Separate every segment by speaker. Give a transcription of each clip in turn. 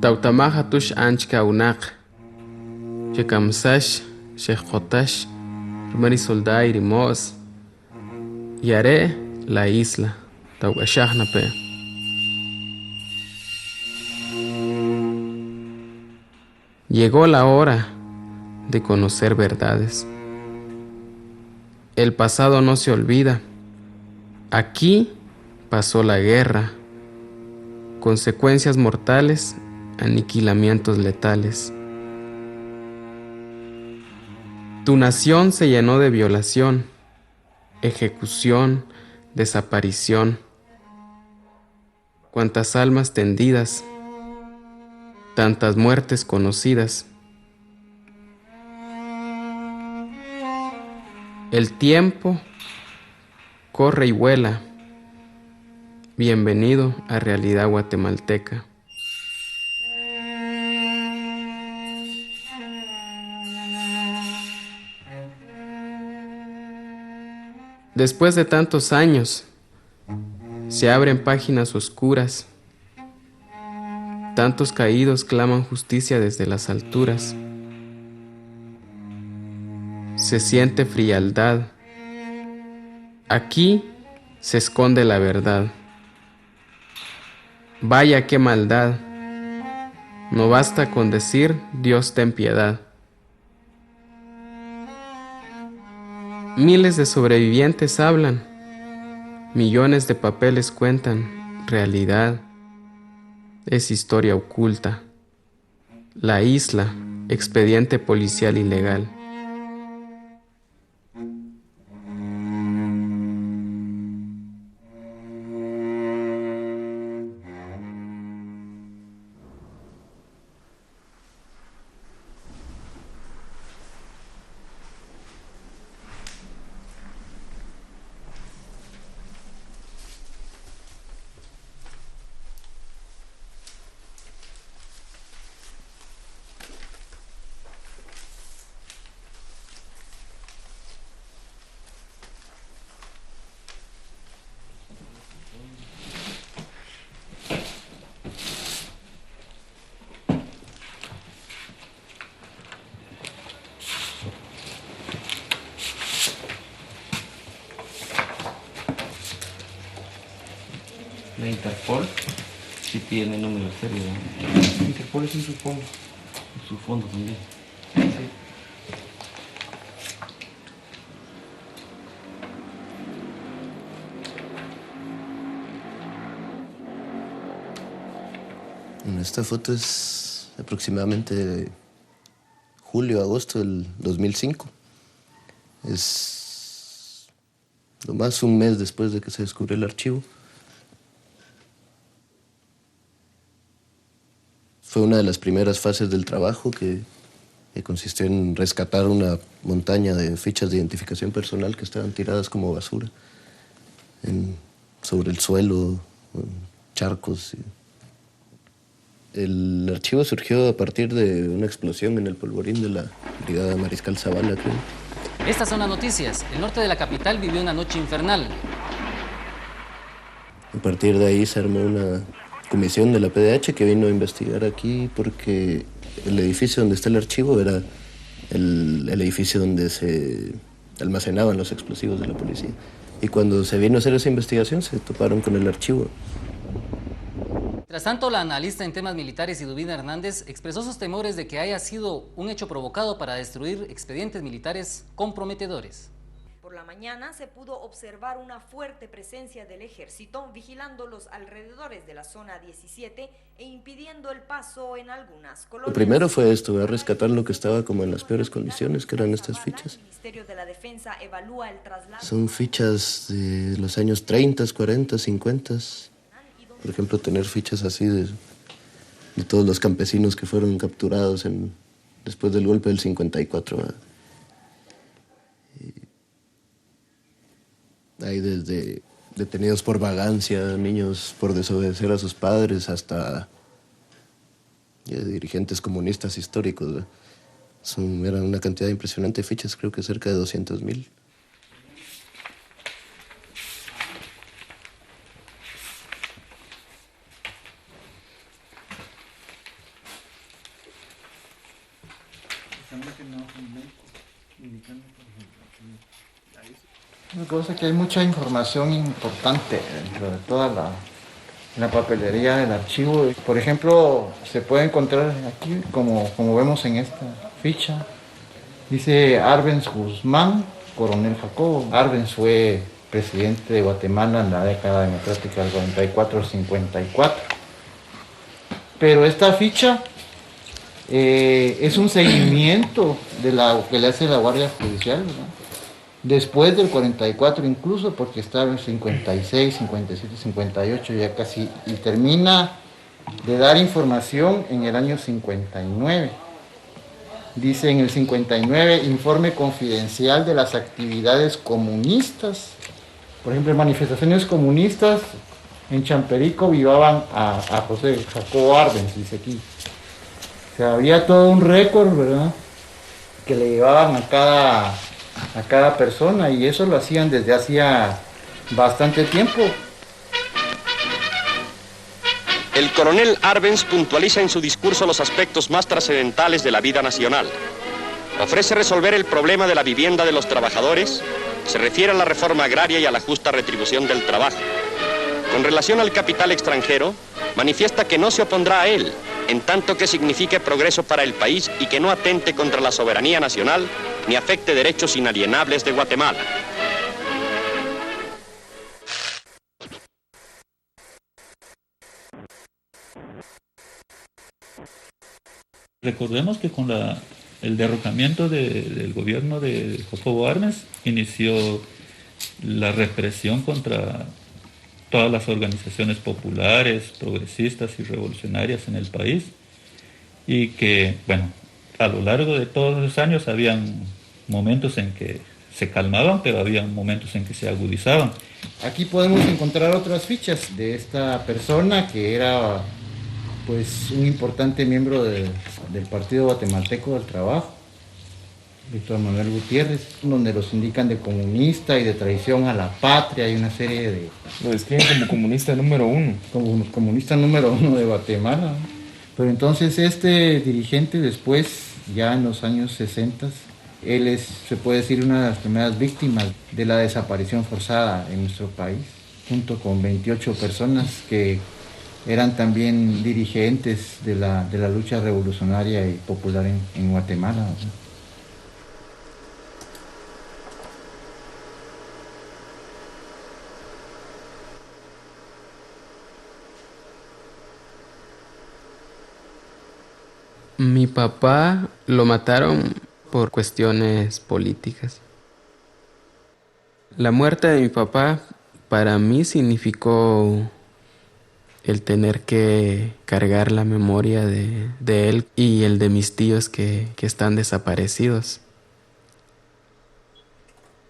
Speaker 1: Tautamaja tush anchka unaq. Chekamsash, Shejotash, Rumari Solday Rimos. Yare la isla. Taukashahnape. Llegó la hora de conocer verdades. El pasado no se olvida. Aquí pasó la guerra, consecuencias mortales, aniquilamientos letales. Tu nación se llenó de violación, ejecución, desaparición. Cuántas almas tendidas, tantas muertes conocidas. El tiempo corre y vuela. Bienvenido a Realidad Guatemalteca. Después de tantos años, se abren páginas oscuras. Tantos caídos claman justicia desde las alturas. Se siente frialdad. Aquí se esconde la verdad. Vaya qué maldad. No basta con decir Dios ten piedad. Miles de sobrevivientes hablan. Millones de papeles cuentan. Realidad es historia oculta. La isla, expediente policial ilegal.
Speaker 2: La Interpol sí tiene número de serie, ¿no?
Speaker 3: Interpol es en su fondo.
Speaker 2: En su fondo también.
Speaker 3: Sí.
Speaker 4: Bueno, esta foto es aproximadamente de julio, agosto del 2005. Es lo más un mes después de que se descubrió el archivo. Fue una de las primeras fases del trabajo que consistió en rescatar una montaña de fichas de identificación personal que estaban tiradas como basura sobre el suelo, en charcos. El archivo surgió a partir de una explosión en el polvorín de la brigada Mariscal Zavala, creo.
Speaker 5: Estas son las noticias. El norte de la capital vivió una noche infernal.
Speaker 4: A partir de ahí se armó una comisión de la PDH que vino a investigar aquí porque el edificio donde está el archivo era el edificio donde se almacenaban los explosivos de la policía. Y cuando se vino a hacer esa investigación se toparon con el archivo.
Speaker 5: Mientras tanto, la analista en temas militares Iduvina Hernández expresó sus temores de que haya sido un hecho provocado para destruir expedientes militares comprometedores.
Speaker 6: Por la mañana se pudo observar una fuerte presencia del ejército vigilando los alrededores de la zona 17 e impidiendo el paso en algunas colonias.
Speaker 4: Lo primero fue esto, a rescatar lo que estaba como en las peores condiciones, que eran estas fichas.
Speaker 6: El Ministerio de la Defensa evalúa el traslado.
Speaker 4: Son fichas de los años 30, 40, 50. Por ejemplo, tener fichas así de todos los campesinos que fueron capturados después del golpe del 54. Hay desde detenidos por vagancia, niños por desobedecer a sus padres, hasta dirigentes comunistas históricos. Eran una cantidad impresionante de fichas, creo que cerca de 200,000.
Speaker 3: Una cosa es que hay mucha información importante dentro de toda la papelería del archivo. Por ejemplo, se puede encontrar aquí, como vemos en esta ficha, dice Arbenz Guzmán, coronel Jacobo. Arbenz fue presidente de Guatemala en la década democrática del 44 al 54. Pero esta ficha es un seguimiento de lo que le hace la Guardia Judicial, ¿verdad? Después del 44 incluso, porque estaba en 56, 57, 58 ya casi, y termina de dar información en el año 59. Dice en el 59, informe confidencial de las actividades comunistas. Por ejemplo, en manifestaciones comunistas en Champerico vivaban a José Jacobo Arbenz, dice aquí. O sea, había todo un récord, ¿verdad?, que le llevaban a cada persona, y eso lo hacían desde hacía bastante tiempo.
Speaker 7: El coronel Arbenz puntualiza en su discurso los aspectos más trascendentales de la vida nacional. Ofrece resolver el problema de la vivienda de los trabajadores, se refiere a la reforma agraria y a la justa retribución del trabajo. Con relación al capital extranjero, manifiesta que no se opondrá a él, en tanto que signifique progreso para el país y que no atente contra la soberanía nacional ni afecte derechos inalienables de Guatemala.
Speaker 8: Recordemos que con el derrocamiento del gobierno de Jacobo Arbenz inició la represión contra todas las organizaciones populares, progresistas y revolucionarias en el país, y que, bueno, a lo largo de todos los años habían momentos en que se calmaban, pero había momentos en que se agudizaban.
Speaker 3: Aquí podemos encontrar otras fichas de esta persona que era, pues, un importante miembro del Partido Guatemalteco del Trabajo, Víctor Manuel Gutiérrez, donde los indican de comunista y de traición a la patria, y una serie de...
Speaker 1: Lo describen como comunista número 1.
Speaker 3: Como comunista número 1 de Guatemala. Pero entonces este dirigente después, ya en los años 60, él es, se puede decir, una de las primeras víctimas de la desaparición forzada en nuestro país, junto con 28 personas que eran también dirigentes de la lucha revolucionaria y popular en Guatemala, ¿no?
Speaker 1: Mi papá lo mataron por cuestiones políticas. La muerte de mi papá para mí significó el tener que cargar la memoria de él y el de mis tíos que están desaparecidos.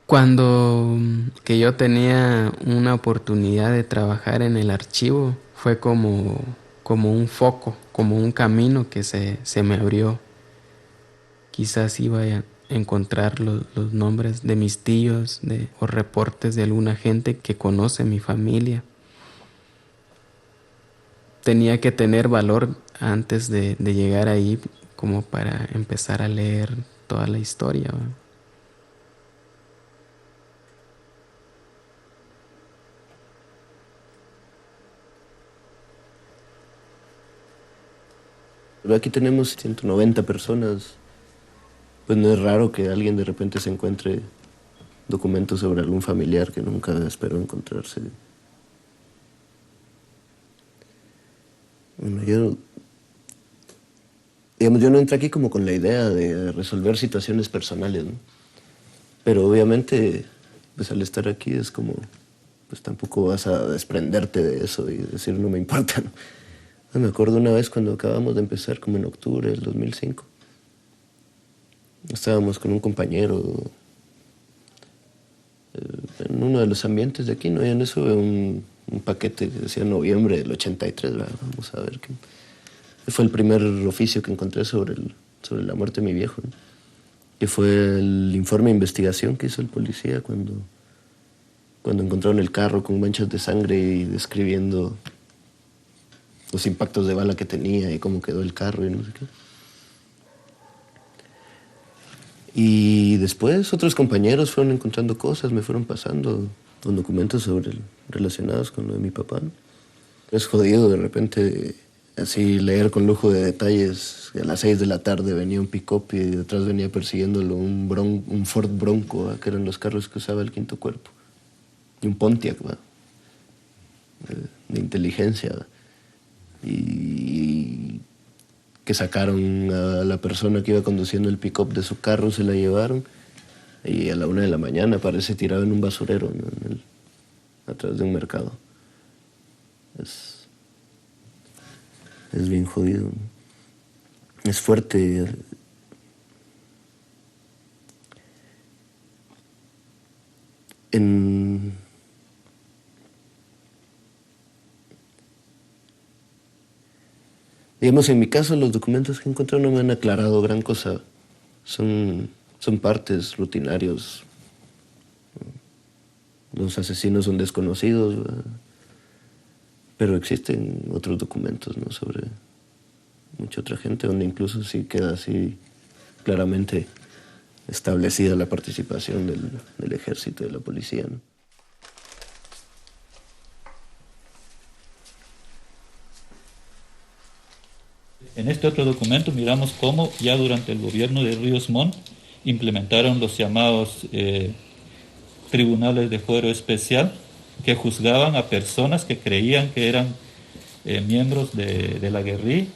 Speaker 1: Cuando que yo tenía una oportunidad de trabajar en el archivo, fue como un foco, como un camino que se me abrió. Quizás iba a encontrar los nombres de mis tíos o reportes de alguna gente que conoce mi familia. Tenía que tener valor antes de llegar ahí como para empezar a leer toda la historia, ¿no?
Speaker 4: Aquí tenemos 190 personas. Pues no es raro que alguien de repente se encuentre documentos sobre algún familiar que nunca esperó encontrarse. Bueno, yo no entré aquí como con la idea de resolver situaciones personales, ¿no? Pero obviamente, pues al estar aquí es como, pues tampoco vas a desprenderte de eso y decir no me importa, ¿no? Me acuerdo una vez cuando acabamos de empezar, como en octubre del 2005. Estábamos con un compañero en uno de los ambientes de aquí, ¿no? Y en eso veo un paquete que decía noviembre del 83, ¿verdad? Vamos a ver qué. Fue el primer oficio que encontré sobre la muerte de mi viejo, ¿no? Que fue el informe de investigación que hizo el policía cuando encontraron el carro con manchas de sangre y describiendo los impactos de bala que tenía y cómo quedó el carro y no sé qué. Y después otros compañeros fueron encontrando cosas, me fueron pasando con documentos relacionados con lo de mi papá, ¿no? Es jodido de repente así leer con lujo de detalles. A las 6 de la tarde venía un pick-up y detrás venía persiguiéndolo un Ford Bronco, ¿va? Que eran los carros que usaba el Quinto Cuerpo. Y un Pontiac, ¿va? De inteligencia, ¿va? Y que sacaron a la persona que iba conduciendo el pick-up de su carro, se la llevaron, y a la 1 de la mañana aparece tirado en un basurero, ¿no? Atrás de un mercado. Es bien jodido, ¿no? Es fuerte. Digamos, en mi caso, los documentos que he encontrado no me han aclarado gran cosa. Son partes rutinarios. Los asesinos son desconocidos, ¿verdad? Pero existen otros documentos, ¿no? Sobre mucha otra gente, donde incluso sí queda así claramente establecida la participación del ejército y de la policía, ¿no?
Speaker 8: En este otro documento miramos cómo ya durante el gobierno de Ríos Montt implementaron los llamados tribunales de fuero especial, que juzgaban a personas que creían que eran miembros de la guerrilla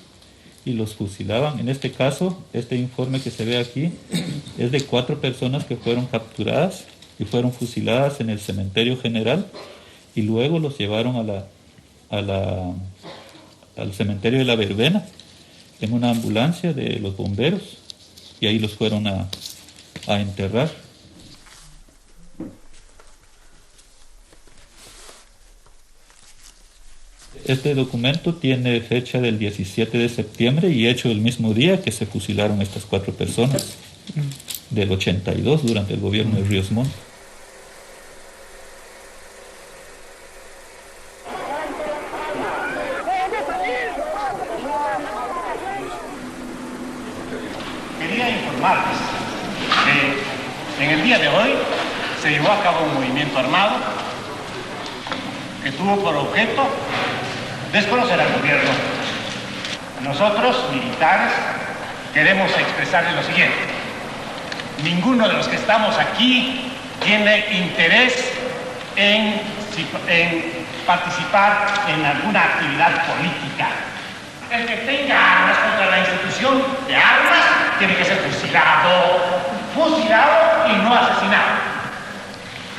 Speaker 8: y los fusilaban. En este caso, este informe que se ve aquí es de 4 personas que fueron capturadas y fueron fusiladas en el cementerio general, y luego los llevaron al cementerio de la Verbena en una ambulancia de los bomberos, y ahí los fueron a enterrar. Este documento tiene fecha del 17 de septiembre y hecho el mismo día que se fusilaron estas 4 personas, del 82, durante el gobierno de Ríos Montt.
Speaker 9: Quería informarles que en el día de hoy se llevó a cabo un movimiento armado que tuvo por objeto desconocer al gobierno. Nosotros, militares, queremos expresarles lo siguiente. Ninguno de los que estamos aquí tiene interés en participar en alguna actividad política. El que tenga armas contra la institución de armas tiene que ser fusilado y no asesinado.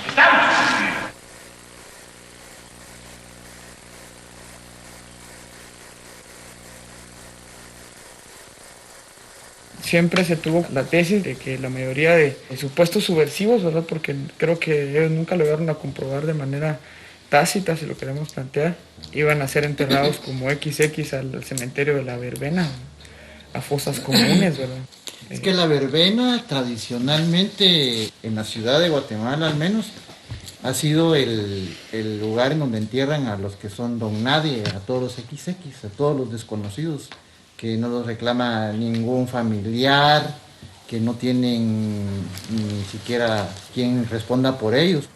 Speaker 9: ¿Estamos?
Speaker 10: Siempre se tuvo la tesis de que la mayoría de supuestos subversivos, ¿verdad? Porque creo que ellos nunca lo llegaron a comprobar de manera tácita, si lo queremos plantear, iban a ser enterrados como XX al cementerio de la Verbena, a fosas comunes, ¿verdad?
Speaker 3: Es que la verbena tradicionalmente en la ciudad de Guatemala al menos ha sido el lugar en donde entierran a los que son don nadie, a todos los XX, a todos los desconocidos, que no los reclama ningún familiar, que no tienen ni siquiera quien responda por ellos.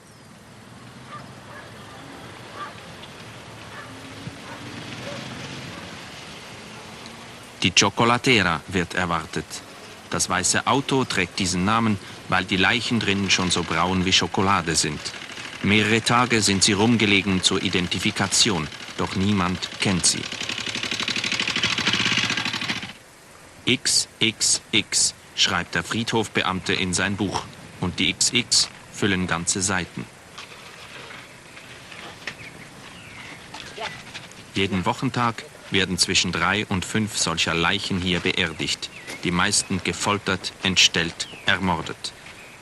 Speaker 11: Die Chocolatera wird erwartet. Das weiße Auto trägt diesen Namen, weil die Leichen drinnen schon so braun wie Schokolade sind. Mehrere Tage sind sie rumgelegen zur Identifikation, doch niemand kennt sie. XXX, schreibt der Friedhofbeamte in sein Buch, und die XX füllen ganze Seiten. Jeden Wochentag werden zwischen 3 und 5 solcher Leichen hier beerdigt, die meisten gefoltert, entstellt, ermordet.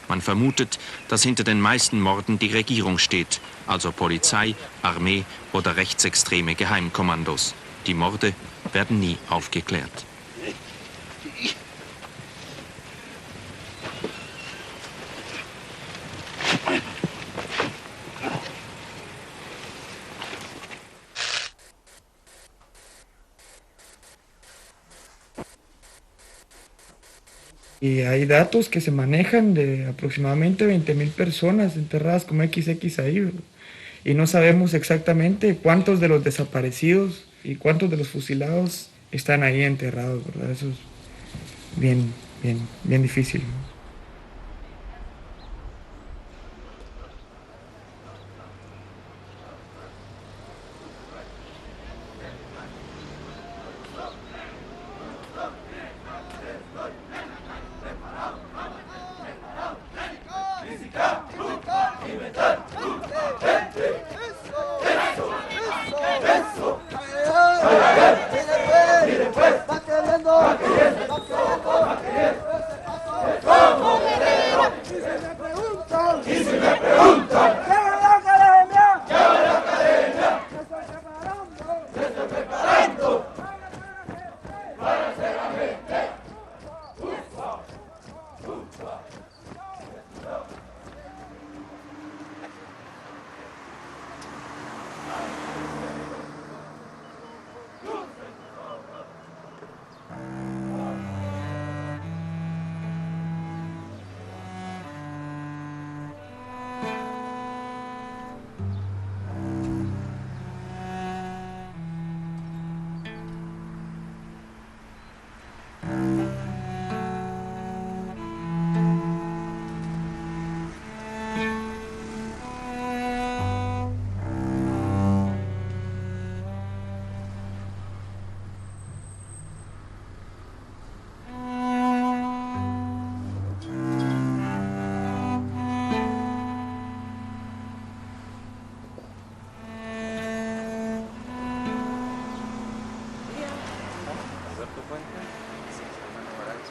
Speaker 11: Man vermutet, dass hinter den meisten Morden die Regierung steht, also Polizei, Armee oder rechtsextreme Geheimkommandos. Die Morde werden nie aufgeklärt.
Speaker 10: Y hay datos que se manejan de aproximadamente 20,000 personas enterradas como XX ahí, y no sabemos exactamente cuántos de los desaparecidos y cuántos de los fusilados están ahí enterrados, ¿verdad? Eso es bien difícil, ¿no?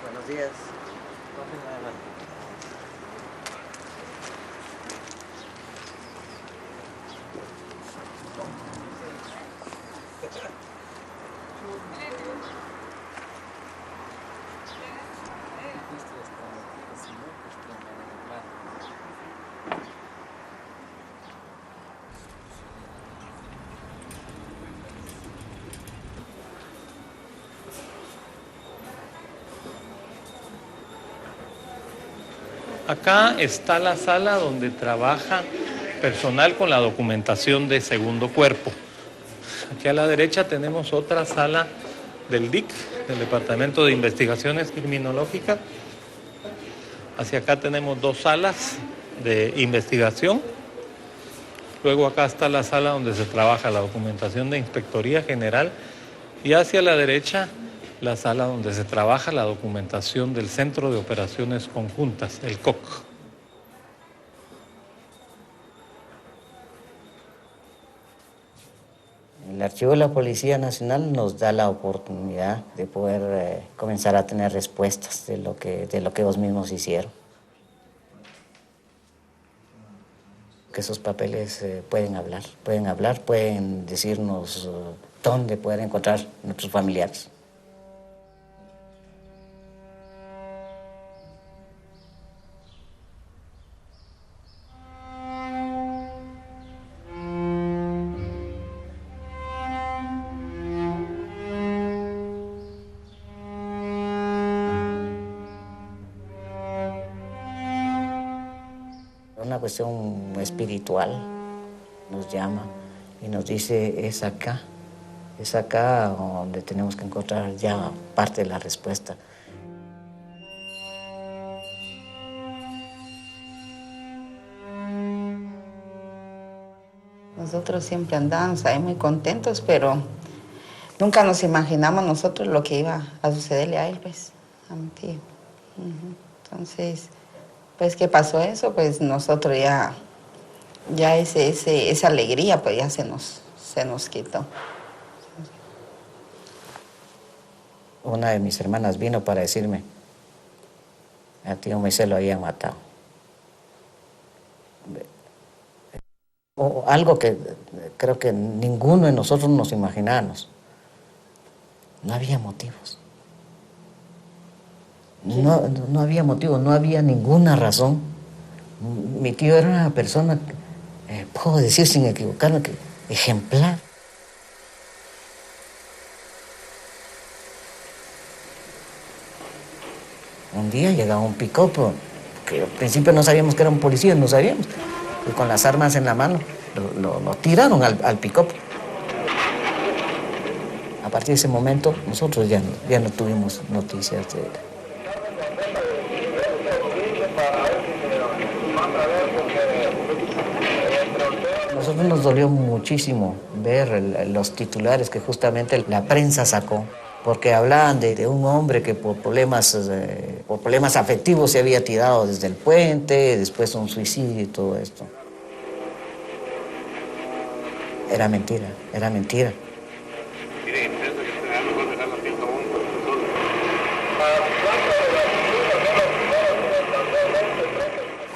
Speaker 12: Buenos días.
Speaker 13: Acá está la sala donde trabaja personal con la documentación de segundo cuerpo. Aquí a la derecha tenemos otra sala del DIC, del Departamento de Investigaciones Criminológicas. Hacia acá tenemos dos salas de investigación. Luego acá está la sala donde se trabaja la documentación de Inspectoría General. Y hacia la derecha, la sala donde se trabaja la documentación del Centro de Operaciones Conjuntas, el COC.
Speaker 12: El Archivo de la Policía Nacional nos da la oportunidad de poder comenzar a tener respuestas de lo que ellos mismos hicieron. Que esos papeles pueden hablar, pueden decirnos dónde poder encontrar nuestros familiares. Una cuestión espiritual nos llama y nos dice es acá donde tenemos que encontrar ya parte de la respuesta.
Speaker 14: Nosotros siempre andábamos ahí muy contentos, pero nunca nos imaginamos nosotros lo que iba a sucederle a él, pues, a mi tío. Entonces, pues que pasó eso, pues nosotros ya esa alegría pues ya se nos quitó.
Speaker 12: Una de mis hermanas vino para decirme, a tío Moisés lo habían matado. O algo que creo que ninguno de nosotros nos imaginábamos. No había motivos. No había motivo, no había ninguna razón. Mi tío era una persona, puedo decir sin equivocarme, que ejemplar. Un día llegaba un pick-up, que al principio no sabíamos que era un policía, no sabíamos. Y con las armas en la mano lo tiraron al pick-up. A partir de ese momento nosotros ya no tuvimos noticias de él. A nosotros nos dolió muchísimo ver los titulares que justamente la prensa sacó, porque hablaban de un hombre que por problemas afectivos se había tirado desde el puente, después un suicidio y todo esto. Era mentira, era mentira.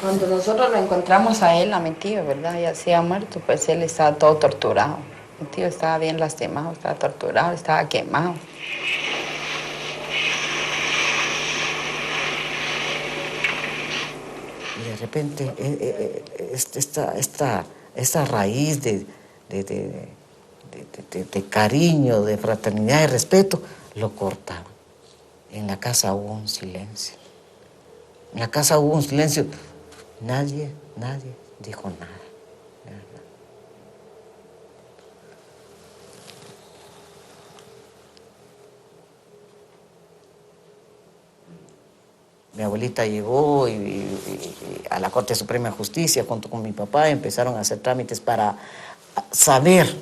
Speaker 14: Cuando nosotros lo encontramos a él, la mentira, ¿verdad? Ya se ha muerto, pues él estaba todo torturado. Mi tío estaba bien lastimado, estaba torturado, estaba quemado.
Speaker 12: Y de repente, esta raíz de cariño, de fraternidad y respeto, lo cortaban. En la casa hubo un silencio. En la casa hubo un silencio. Nadie dijo nada. Mi abuelita llegó y a la Corte Suprema de Justicia junto con mi papá empezaron a hacer trámites para saber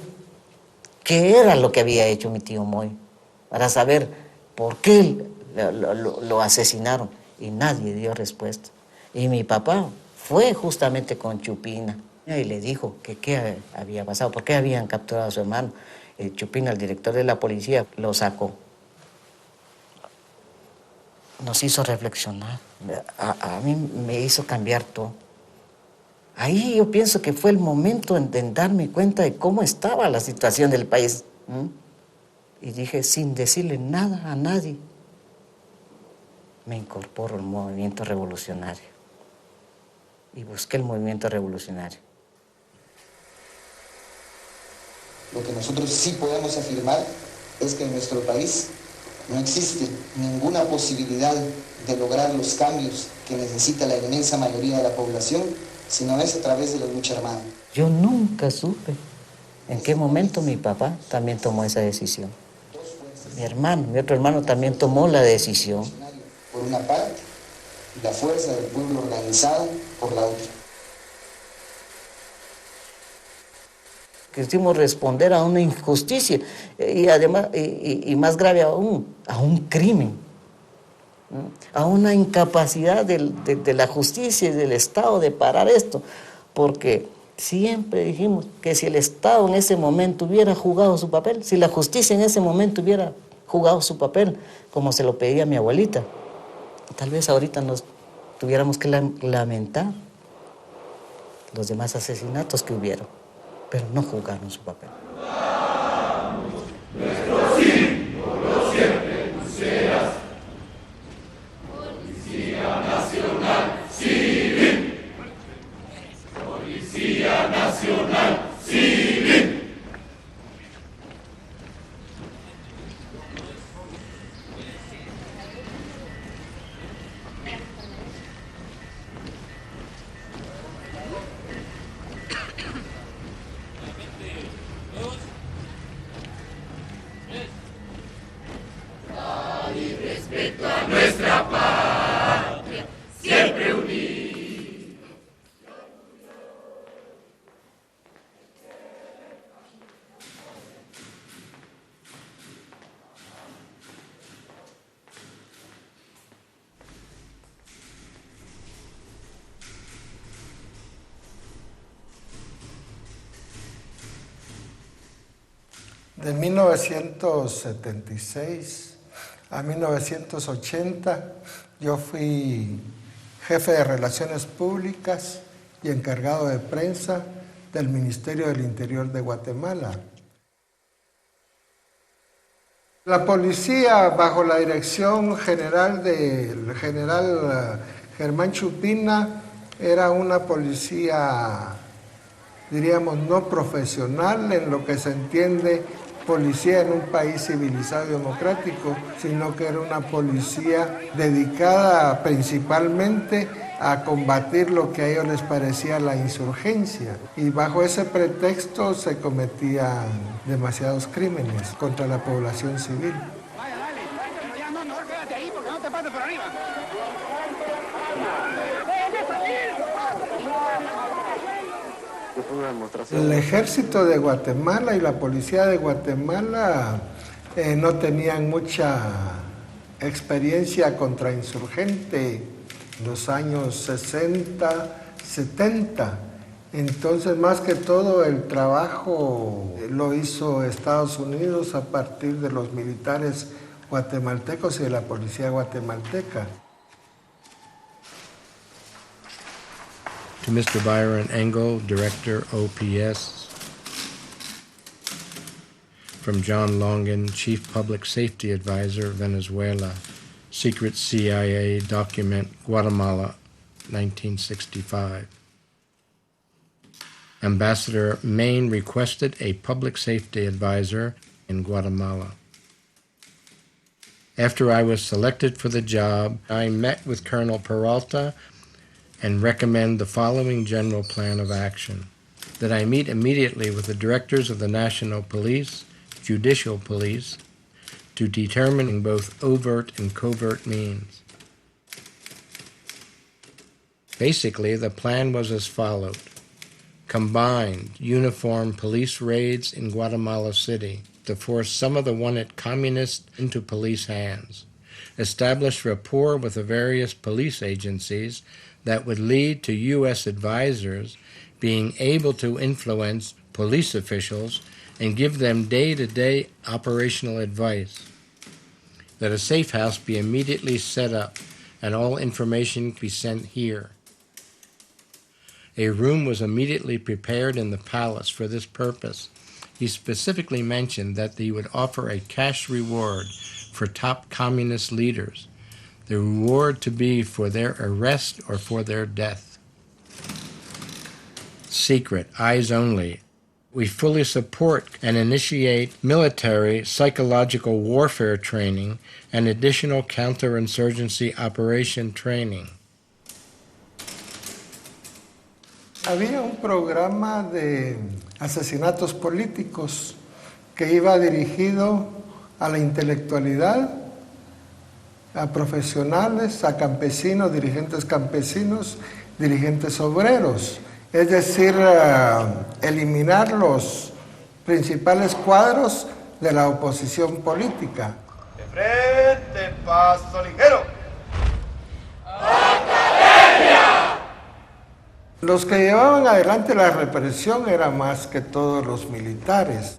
Speaker 12: qué era lo que había hecho mi tío Moy, para saber por qué lo asesinaron, y nadie dio respuesta. Y mi papá fue justamente con Chupina y le dijo que qué había pasado, por qué habían capturado a su hermano. Chupina, el director de la policía, lo sacó. Nos hizo reflexionar, a mí me hizo cambiar todo. Ahí yo pienso que fue el momento en darme cuenta de cómo estaba la situación del país. Y dije, sin decirle nada a nadie, me incorporo al movimiento revolucionario. Y busqué el movimiento revolucionario.
Speaker 15: Lo que nosotros sí podemos afirmar es que en nuestro país no existe ninguna posibilidad de lograr los cambios que necesita la inmensa mayoría de la población, sino es a través de la lucha armada.
Speaker 12: Yo nunca supe en qué momento mi papá también tomó esa decisión. Mi otro hermano también tomó la decisión.
Speaker 15: Por una parte, la fuerza del pueblo organizado por la otra.
Speaker 12: Quisimos responder a una injusticia y además, y más grave aún, a un crimen, a una incapacidad de la justicia y del Estado de parar esto, porque siempre dijimos que si el Estado en ese momento hubiera jugado su papel, si la justicia en ese momento hubiera jugado su papel, como se lo pedía mi abuelita, tal vez ahorita nos tuviéramos que lamentar los demás asesinatos que hubieron, pero no jugaron su papel.
Speaker 16: Nuestro símbolo siempre tú serás, Policía Nacional Civil, Policía Nacional Civil. Respeto a nuestra patria, siempre unidos.
Speaker 17: De 1976 a 1980 yo fui jefe de Relaciones Públicas y encargado de prensa del Ministerio del Interior de Guatemala. La policía, bajo la dirección general del general Germán Chupina, era una policía, diríamos, no profesional en lo que se entiende policía en un país civilizado y democrático, sino que era una policía dedicada principalmente a combatir lo que a ellos les parecía la insurgencia. Y bajo ese pretexto se cometían demasiados crímenes contra la población civil. El ejército de Guatemala y la policía de Guatemala no tenían mucha experiencia contra insurgente en los años 60, 70. Entonces, más que todo, el trabajo lo hizo Estados Unidos a partir de los militares guatemaltecos y de la policía guatemalteca.
Speaker 18: To Mr. Byron Engel, Director, OPS. From John Longan, Chief Public Safety Advisor, Venezuela. Secret CIA document, Guatemala, 1965. Ambassador Maine requested a public safety advisor in Guatemala. After I was selected for the job, I met with Colonel Peralta and recommend the following general plan of action: that I meet immediately with the directors of the National Police, Judicial Police, to determine both overt and covert means. Basically, the plan was as followed: combined uniform police raids in Guatemala City to force some of the wanted communists into police hands, establish rapport with the various police agencies that would lead to U.S. advisors being able to influence police officials and give them day-to-day operational advice, that a safe house be immediately set up and all information be sent here. A room was immediately prepared in the palace for this purpose. He specifically mentioned that he would offer a cash reward for top communist leaders, the reward to be for their arrest or for their death. Secret, eyes only. We fully support and initiate military psychological warfare training and additional counterinsurgency operation training.
Speaker 17: Había un programa de asesinatos políticos que iba dirigido a la intelectualidad, a profesionales, a campesinos, dirigentes obreros. Es decir, eliminar los principales cuadros de la oposición política.
Speaker 16: De frente, paso ligero.
Speaker 17: Los que llevaban adelante la represión eran más que todos los militares.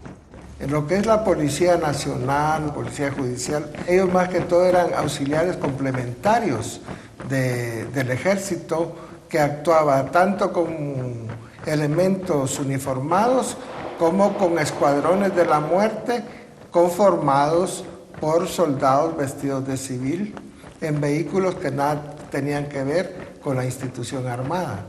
Speaker 17: En lo que es la Policía Nacional, Policía Judicial, ellos más que todo eran auxiliares complementarios del ejército, que actuaba tanto con elementos uniformados como con escuadrones de la muerte conformados por soldados vestidos de civil en vehículos que nada tenían que ver con la institución armada.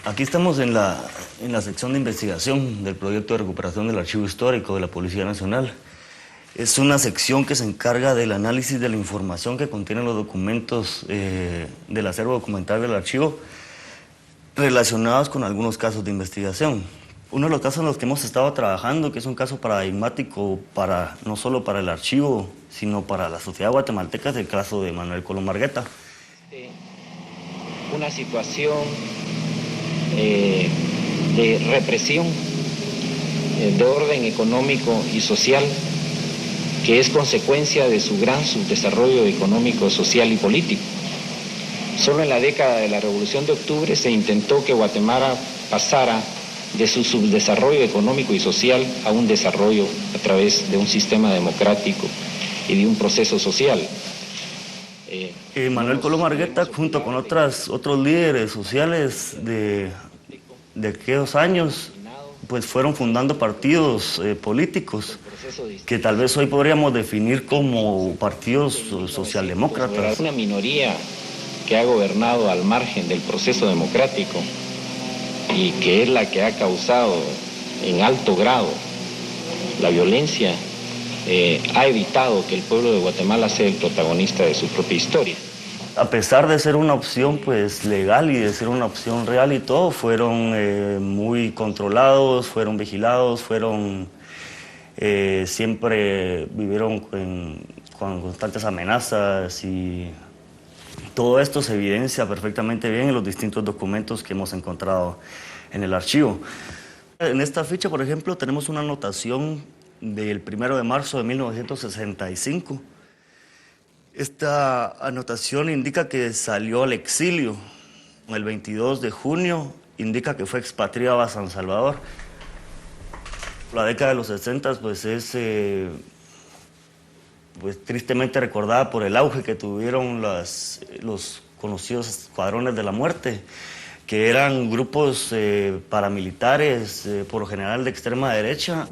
Speaker 2: Aquí estamos en la sección de investigación del proyecto de recuperación del archivo histórico de la Policía Nacional. Es una sección que se encarga del análisis de la información que contienen los documentos del acervo documental del archivo relacionados con algunos casos de investigación. Uno de los casos en los que hemos estado trabajando, que es un caso paradigmático no solo para el archivo, sino para la sociedad guatemalteca, es el caso de Manuel Colom Argueta.
Speaker 19: Una situación de represión de orden económico y social que es consecuencia de su gran subdesarrollo económico, social y político. Solo en la década de la Revolución de Octubre se intentó que Guatemala pasara de su subdesarrollo económico y social a un desarrollo a través de un sistema democrático y de un proceso social.
Speaker 2: Manuel Colom Argueta, junto con otros líderes sociales de aquellos años, pues fueron fundando partidos políticos que tal vez hoy podríamos definir como partidos socialdemócratas.
Speaker 19: Una minoría que ha gobernado al margen del proceso democrático y que es la que ha causado en alto grado la violencia, ha evitado que el pueblo de Guatemala sea el protagonista de su propia historia.
Speaker 2: A pesar de ser una opción pues legal y de ser una opción real y todo, fueron muy controlados, fueron vigilados, siempre vivieron con constantes amenazas, y todo esto se evidencia perfectamente bien en los distintos documentos que hemos encontrado en el archivo. En esta ficha, por ejemplo, tenemos una anotación del 1 de marzo de 1965. Esta anotación indica que salió al exilio. El 22 de junio indica que fue expatriado a San Salvador. La década de los 60 pues es pues, tristemente recordada por el auge que tuvieron los conocidos escuadrones de la muerte, que eran grupos paramilitares, por lo general de extrema derecha,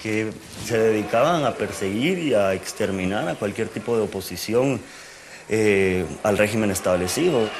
Speaker 2: que se dedicaban a perseguir y a exterminar a cualquier tipo de oposición al régimen establecido.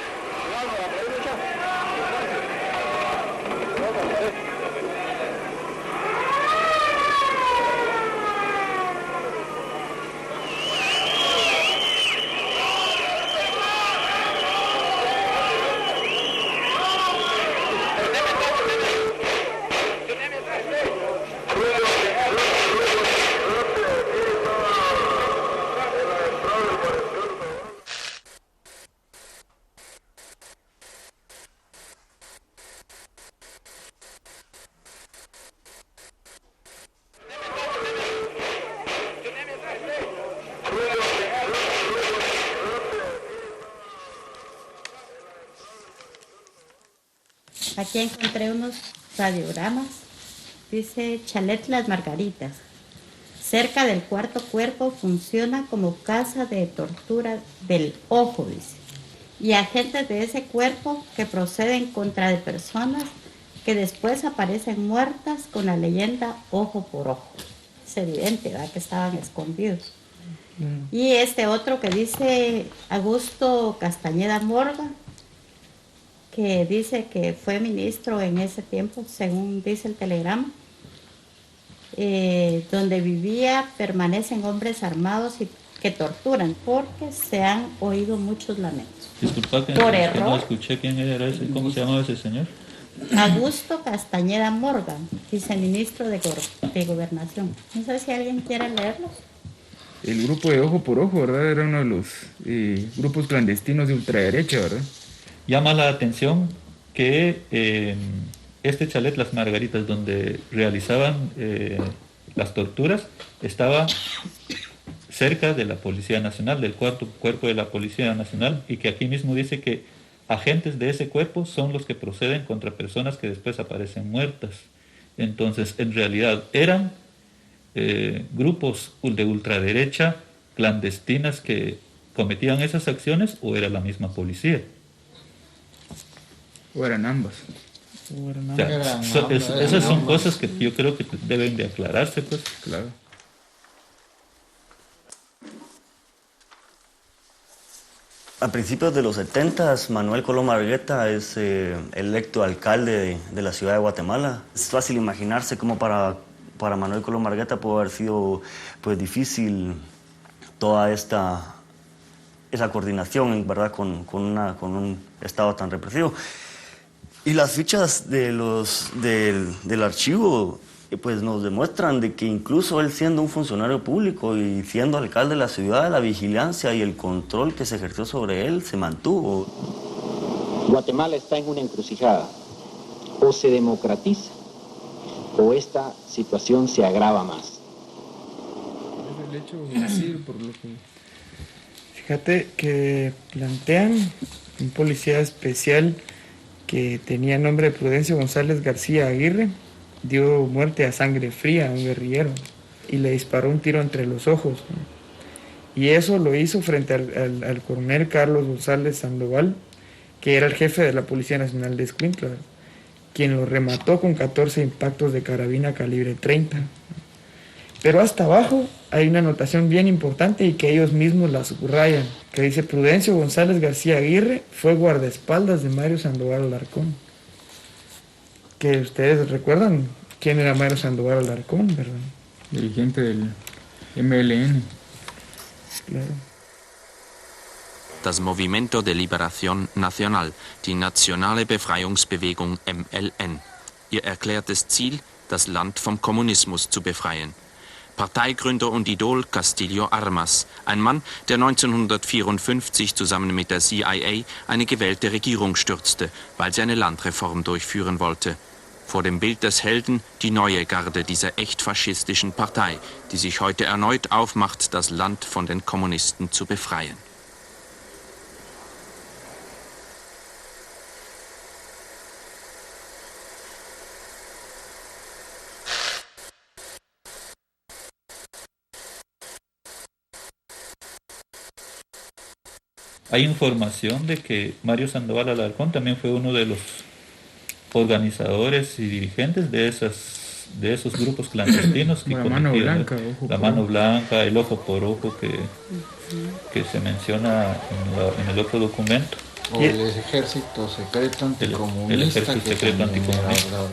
Speaker 20: Aquí encontré unos radiogramas. Dice Chalet Las Margaritas. Cerca del cuarto cuerpo funciona como casa de tortura del ojo, dice. Y agentes de ese cuerpo que proceden contra de personas que después aparecen muertas con la leyenda ojo por ojo. Es evidente, ¿verdad?, que estaban escondidos. Y este otro que dice Augusto Castañeda Morga, que dice que fue ministro en ese tiempo, según dice el telegrama, donde vivía permanecen hombres armados y que torturan, porque se han oído muchos lamentos.
Speaker 8: Disculpa que
Speaker 20: por
Speaker 8: no
Speaker 20: error.
Speaker 8: Escuché quién era ese, ¿cómo se llamaba ese señor?
Speaker 20: Augusto Castañeda Morgan, viceministro de Gobernación. No sé si alguien quiere leerlo.
Speaker 21: El grupo de Ojo por Ojo, ¿verdad? Era uno de los grupos clandestinos de ultraderecha, ¿verdad?
Speaker 8: Llama la atención que este chalet Las Margaritas, donde realizaban las torturas, estaba cerca de la Policía Nacional, del cuarto cuerpo de la Policía Nacional, y que aquí mismo dice que agentes de ese cuerpo son los que proceden contra personas que después aparecen muertas. Entonces, en realidad, eran grupos de ultraderecha clandestinas que cometían esas acciones, o era la misma policía.
Speaker 21: O eran ambas.
Speaker 8: Esas son cosas que yo creo que deben de aclararse, pues.
Speaker 21: Claro.
Speaker 2: A principios de los 70, Manuel Colom Margueta es electo alcalde de la ciudad de Guatemala. Es fácil imaginarse cómo para Manuel Colom Margueta pudo haber sido pues, difícil toda esa coordinación, ¿verdad?, con un Estado tan represivo. Y las fichas del archivo pues nos demuestran de que incluso él, siendo un funcionario público y siendo alcalde de la ciudad, la vigilancia y el control que se ejerció sobre él se mantuvo.
Speaker 19: Guatemala está en una encrucijada. O se democratiza o esta situación se agrava más.
Speaker 21: Es el hecho de decir, por lo que... Fíjate que plantean un policía especial que tenía nombre de Prudencio González García Aguirre, dio muerte a sangre fría a un guerrillero y le disparó un tiro entre los ojos, ¿no? Y eso lo hizo frente al coronel Carlos González Sandoval, que era el jefe de la Policía Nacional de Escuintla,
Speaker 10: quien lo remató con 14 impactos de carabina calibre 30. Pero hasta abajo hay una anotación bien importante y que ellos mismos la subrayan, que dice: Prudencio González García Aguirre fue guardaespaldas de Mario Sandoval Alarcón. Que ustedes recuerdan quién era Mario Sandoval Alarcón, ¿verdad?
Speaker 21: Dirigente del MLN.
Speaker 10: Claro.
Speaker 11: Das Movimento de Liberación Nacional, die Nationale Befreiungsbewegung MLN. Ihr erklärtes Ziel, das Land vom Kommunismus zu befreien. Parteigründer und Idol Castillo Armas, ein Mann, der 1954 zusammen mit der CIA eine gewählte Regierung stürzte, weil sie eine Landreform durchführen wollte. Vor dem Bild des Helden die neue Garde dieser echt faschistischen Partei, die sich heute erneut aufmacht, das Land von den Kommunisten zu befreien.
Speaker 8: Hay información de que Mario Sandoval Alarcón también fue uno de los organizadores y dirigentes de esos grupos clandestinos que
Speaker 21: la mano blanca,
Speaker 8: la mano blanca, el ojo por ojo que se menciona en el otro documento.
Speaker 3: O el ejército secreto anticomunista.
Speaker 8: El ejército secreto anticomunista.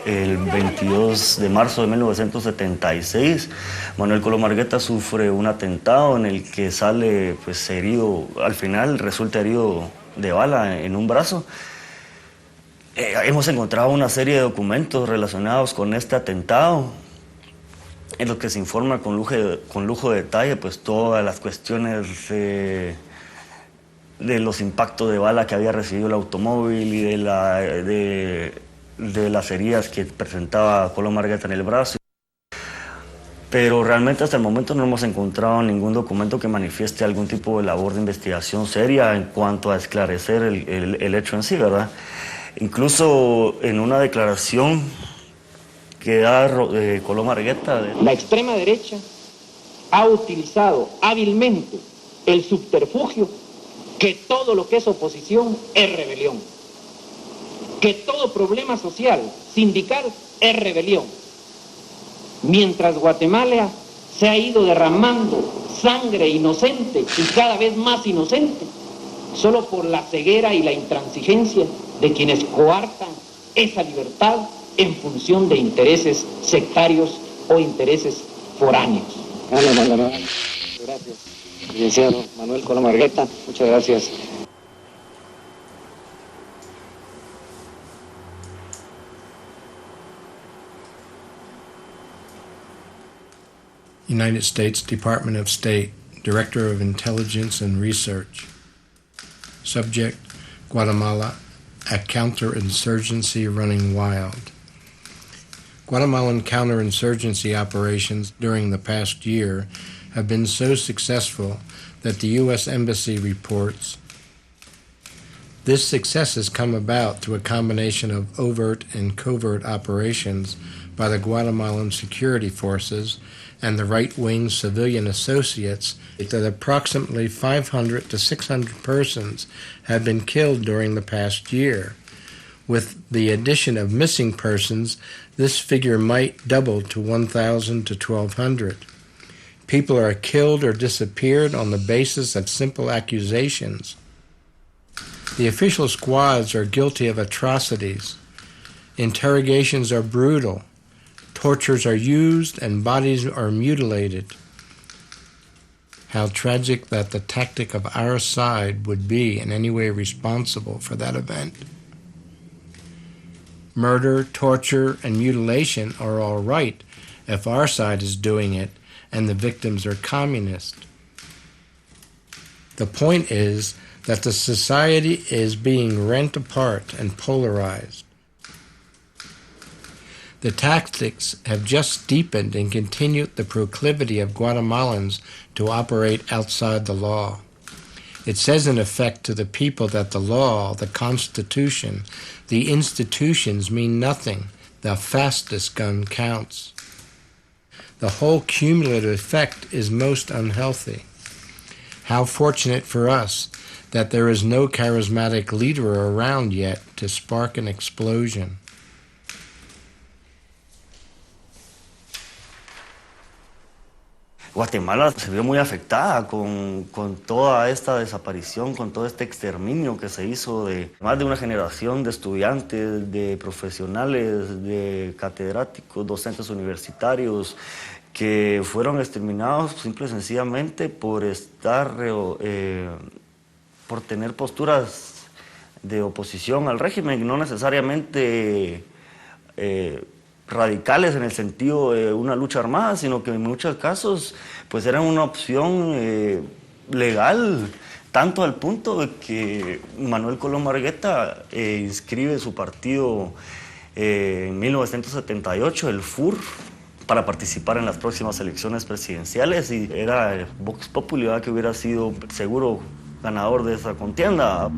Speaker 2: El 22 de marzo de 1976, Manuel Coloma Argueta sufre un atentado en el que sale pues herido, al final resulta herido de bala en un brazo. Hemos encontrado una serie de documentos relacionados con este atentado, en los que se informa con lujo de detalle pues todas las cuestiones de los impactos de bala que había recibido el automóvil y de las heridas que presentaba Coloma Argueta en el brazo. Pero realmente hasta el momento no hemos encontrado ningún documento que manifieste algún tipo de labor de investigación seria en cuanto a esclarecer el hecho en sí, ¿verdad? Incluso en una declaración que da Coloma Argueta...
Speaker 19: La extrema derecha ha utilizado hábilmente el subterfugio que todo lo que es oposición es rebelión, que todo problema social, sindical, es rebelión. Mientras Guatemala se ha ido derramando sangre inocente y cada vez más inocente, solo por la ceguera y la intransigencia de quienes coartan esa libertad en función de intereses sectarios o intereses foráneos.
Speaker 5: Gracias, licenciado Manuel Coloma Argueta, muchas gracias.
Speaker 18: United States Department of State, Director of Intelligence and Research. Subject, Guatemala, a counterinsurgency running wild. Guatemalan counterinsurgency operations during the past year have been so successful that the U.S. Embassy reports this success has come about through a combination of overt and covert operations by the Guatemalan security forces and the right-wing civilian associates, that approximately 500 to 600 persons have been killed during the past year. With the addition of missing persons, this figure might double to 1,000 to 1,200. People are killed or disappeared on the basis of simple accusations. The official squads are guilty of atrocities. Interrogations are brutal. Tortures are used and bodies are mutilated. How tragic that the tactic of our side would be in any way responsible for that event. Murder, torture, and mutilation are all right if our side is doing it and the victims are communist. The point is that the society is being rent apart and polarized. The tactics have just deepened and continued the proclivity of Guatemalans to operate outside the law. It says in effect to the people that the law, the Constitution, the institutions mean nothing. The fastest gun counts. The whole cumulative effect is most unhealthy. How fortunate for us that there is no charismatic leader around yet to spark an explosion.
Speaker 2: Guatemala se vio muy afectada con toda esta desaparición, con todo este exterminio que se hizo de más de una generación de estudiantes, de profesionales, de catedráticos, docentes universitarios, que fueron exterminados simple y sencillamente por por tener posturas de oposición al régimen, no necesariamente radicales en el sentido de una lucha armada, sino que en muchos casos pues eran una opción legal, tanto al punto de que Manuel Colón Margueta inscribe su partido en 1978, el FUR, para participar en las próximas elecciones presidenciales, y era el Vox Populi, que hubiera sido seguro ganador de esa contienda.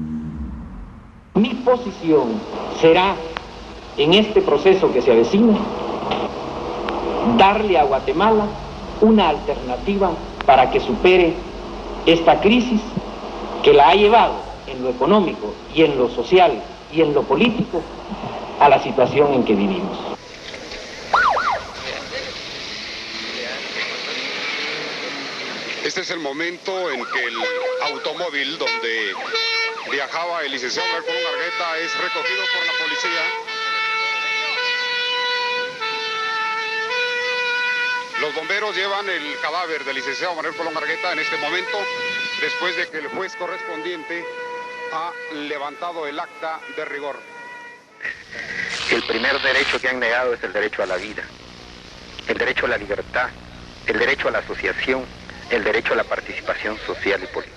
Speaker 19: Mi posición será, en este proceso que se avecina, darle a Guatemala una alternativa para que supere esta crisis que la ha llevado en lo económico y en lo social y en lo político a la situación en que vivimos.
Speaker 6: Este es el momento en que el automóvil donde viajaba el licenciado Manuel Colón Margueta es recogido por la policía. Los bomberos llevan el cadáver del licenciado Manuel Colón Margueta en este momento, después de que el juez correspondiente ha levantado el acta de rigor.
Speaker 22: El primer derecho que han negado es el derecho a la vida, el derecho a la libertad, el derecho a la asociación, el derecho a la participación social y política.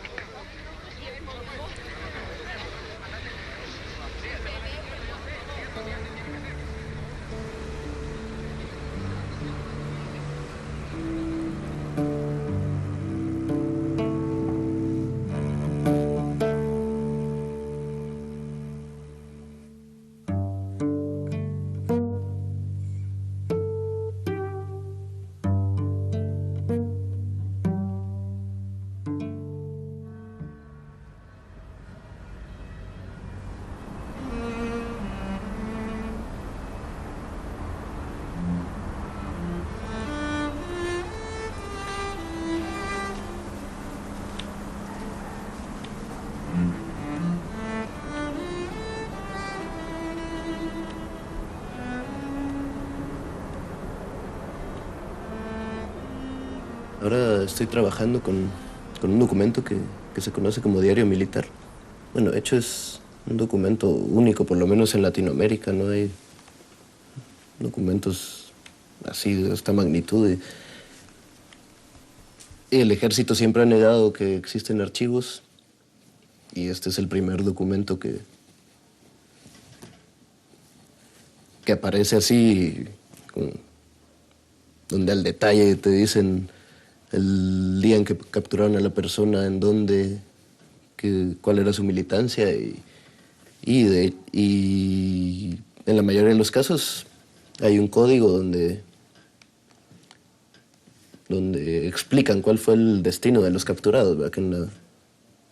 Speaker 4: Ahora estoy trabajando con un documento que se conoce como diario militar. Bueno, de hecho es un documento único, por lo menos en Latinoamérica. No hay documentos así de esta magnitud. Y el ejército siempre ha negado que existen archivos, y este es el primer documento que aparece así, donde al detalle te dicen el día en que capturaron a la persona, en dónde, cuál era su militancia, y en la mayoría de los casos hay un código donde explican cuál fue el destino de los capturados, ¿verdad? Que en la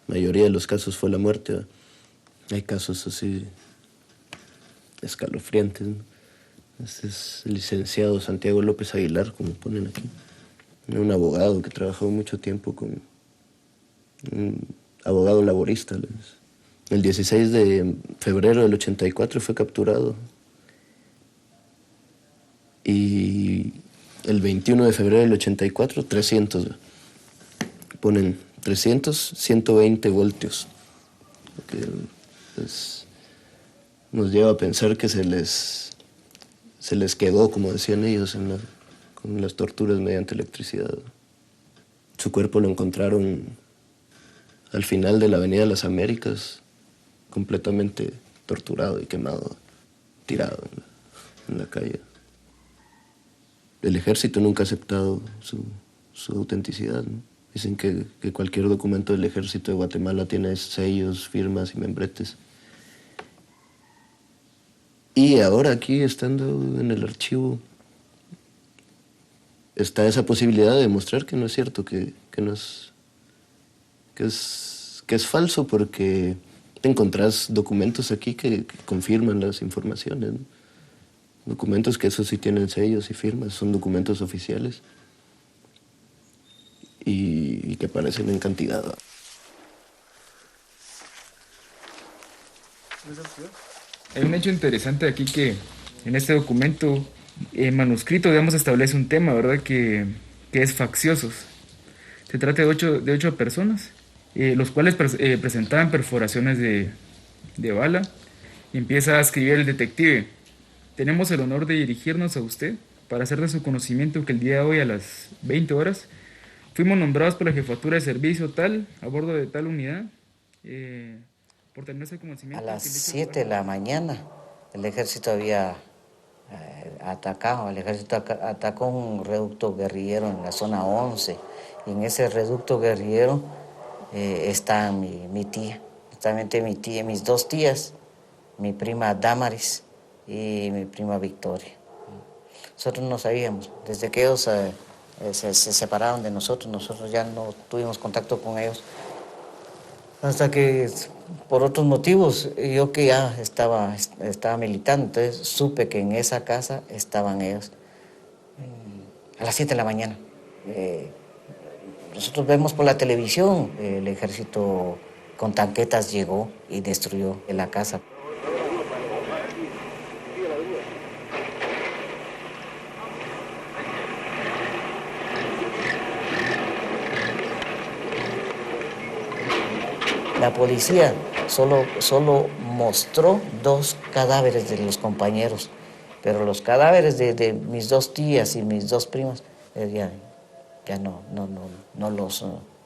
Speaker 4: mayoría de los casos fue la muerte, ¿verdad? Hay casos así escalofriantes, ¿no? Este es el licenciado Santiago López Aguilar, como ponen aquí. Un abogado que trabajó mucho tiempo con un abogado laborista. El 16 de febrero del 84 fue capturado. Y el 21 de febrero del 84, 300. Ponen 300, 120 voltios. Que nos lleva a pensar que se les quedó, como decían ellos, con las torturas mediante electricidad. Su cuerpo lo encontraron al final de la Avenida de las Américas, completamente torturado y quemado, tirado en la calle. El ejército nunca ha aceptado su autenticidad, ¿no? Dicen que cualquier documento del ejército de Guatemala tiene sellos, firmas y membretes. Y ahora aquí, estando en el archivo, está esa posibilidad de demostrar que no es cierto, que que es falso porque te encontrás documentos aquí que confirman las informaciones, ¿no? Documentos que eso sí tienen sellos y firmas, son documentos oficiales y que aparecen en cantidad.
Speaker 21: Hay un hecho interesante aquí que en este documento manuscrito, digamos, establece un tema, ¿verdad? Que es facciosos. Se trata de ocho personas, los cuales presentaban perforaciones de bala. Y empieza a escribir el detective: tenemos el honor de dirigirnos a usted para hacer de su conocimiento que el día de hoy a las 20 horas fuimos nombrados por la jefatura de servicio tal, a bordo de tal unidad, por tener ese conocimiento.
Speaker 12: A las 7 de la mañana el ejército había atacado, atacó un reducto guerrillero en la zona 11, y en ese reducto guerrillero está mi tía, justamente mi tía, mis dos tías, mi prima Damaris y mi prima Victoria. Nosotros no sabíamos, desde que ellos se separaron de nosotros ya no tuvimos contacto con ellos, hasta que por otros motivos, yo que ya estaba militando, entonces supe que en esa casa estaban ellos a las 7 de la mañana. Nosotros vemos por la televisión, el ejército con tanquetas llegó y destruyó la casa. La policía solo mostró 2 cadáveres de los compañeros, pero los cadáveres de mis 2 tías y mis 2 primas ya no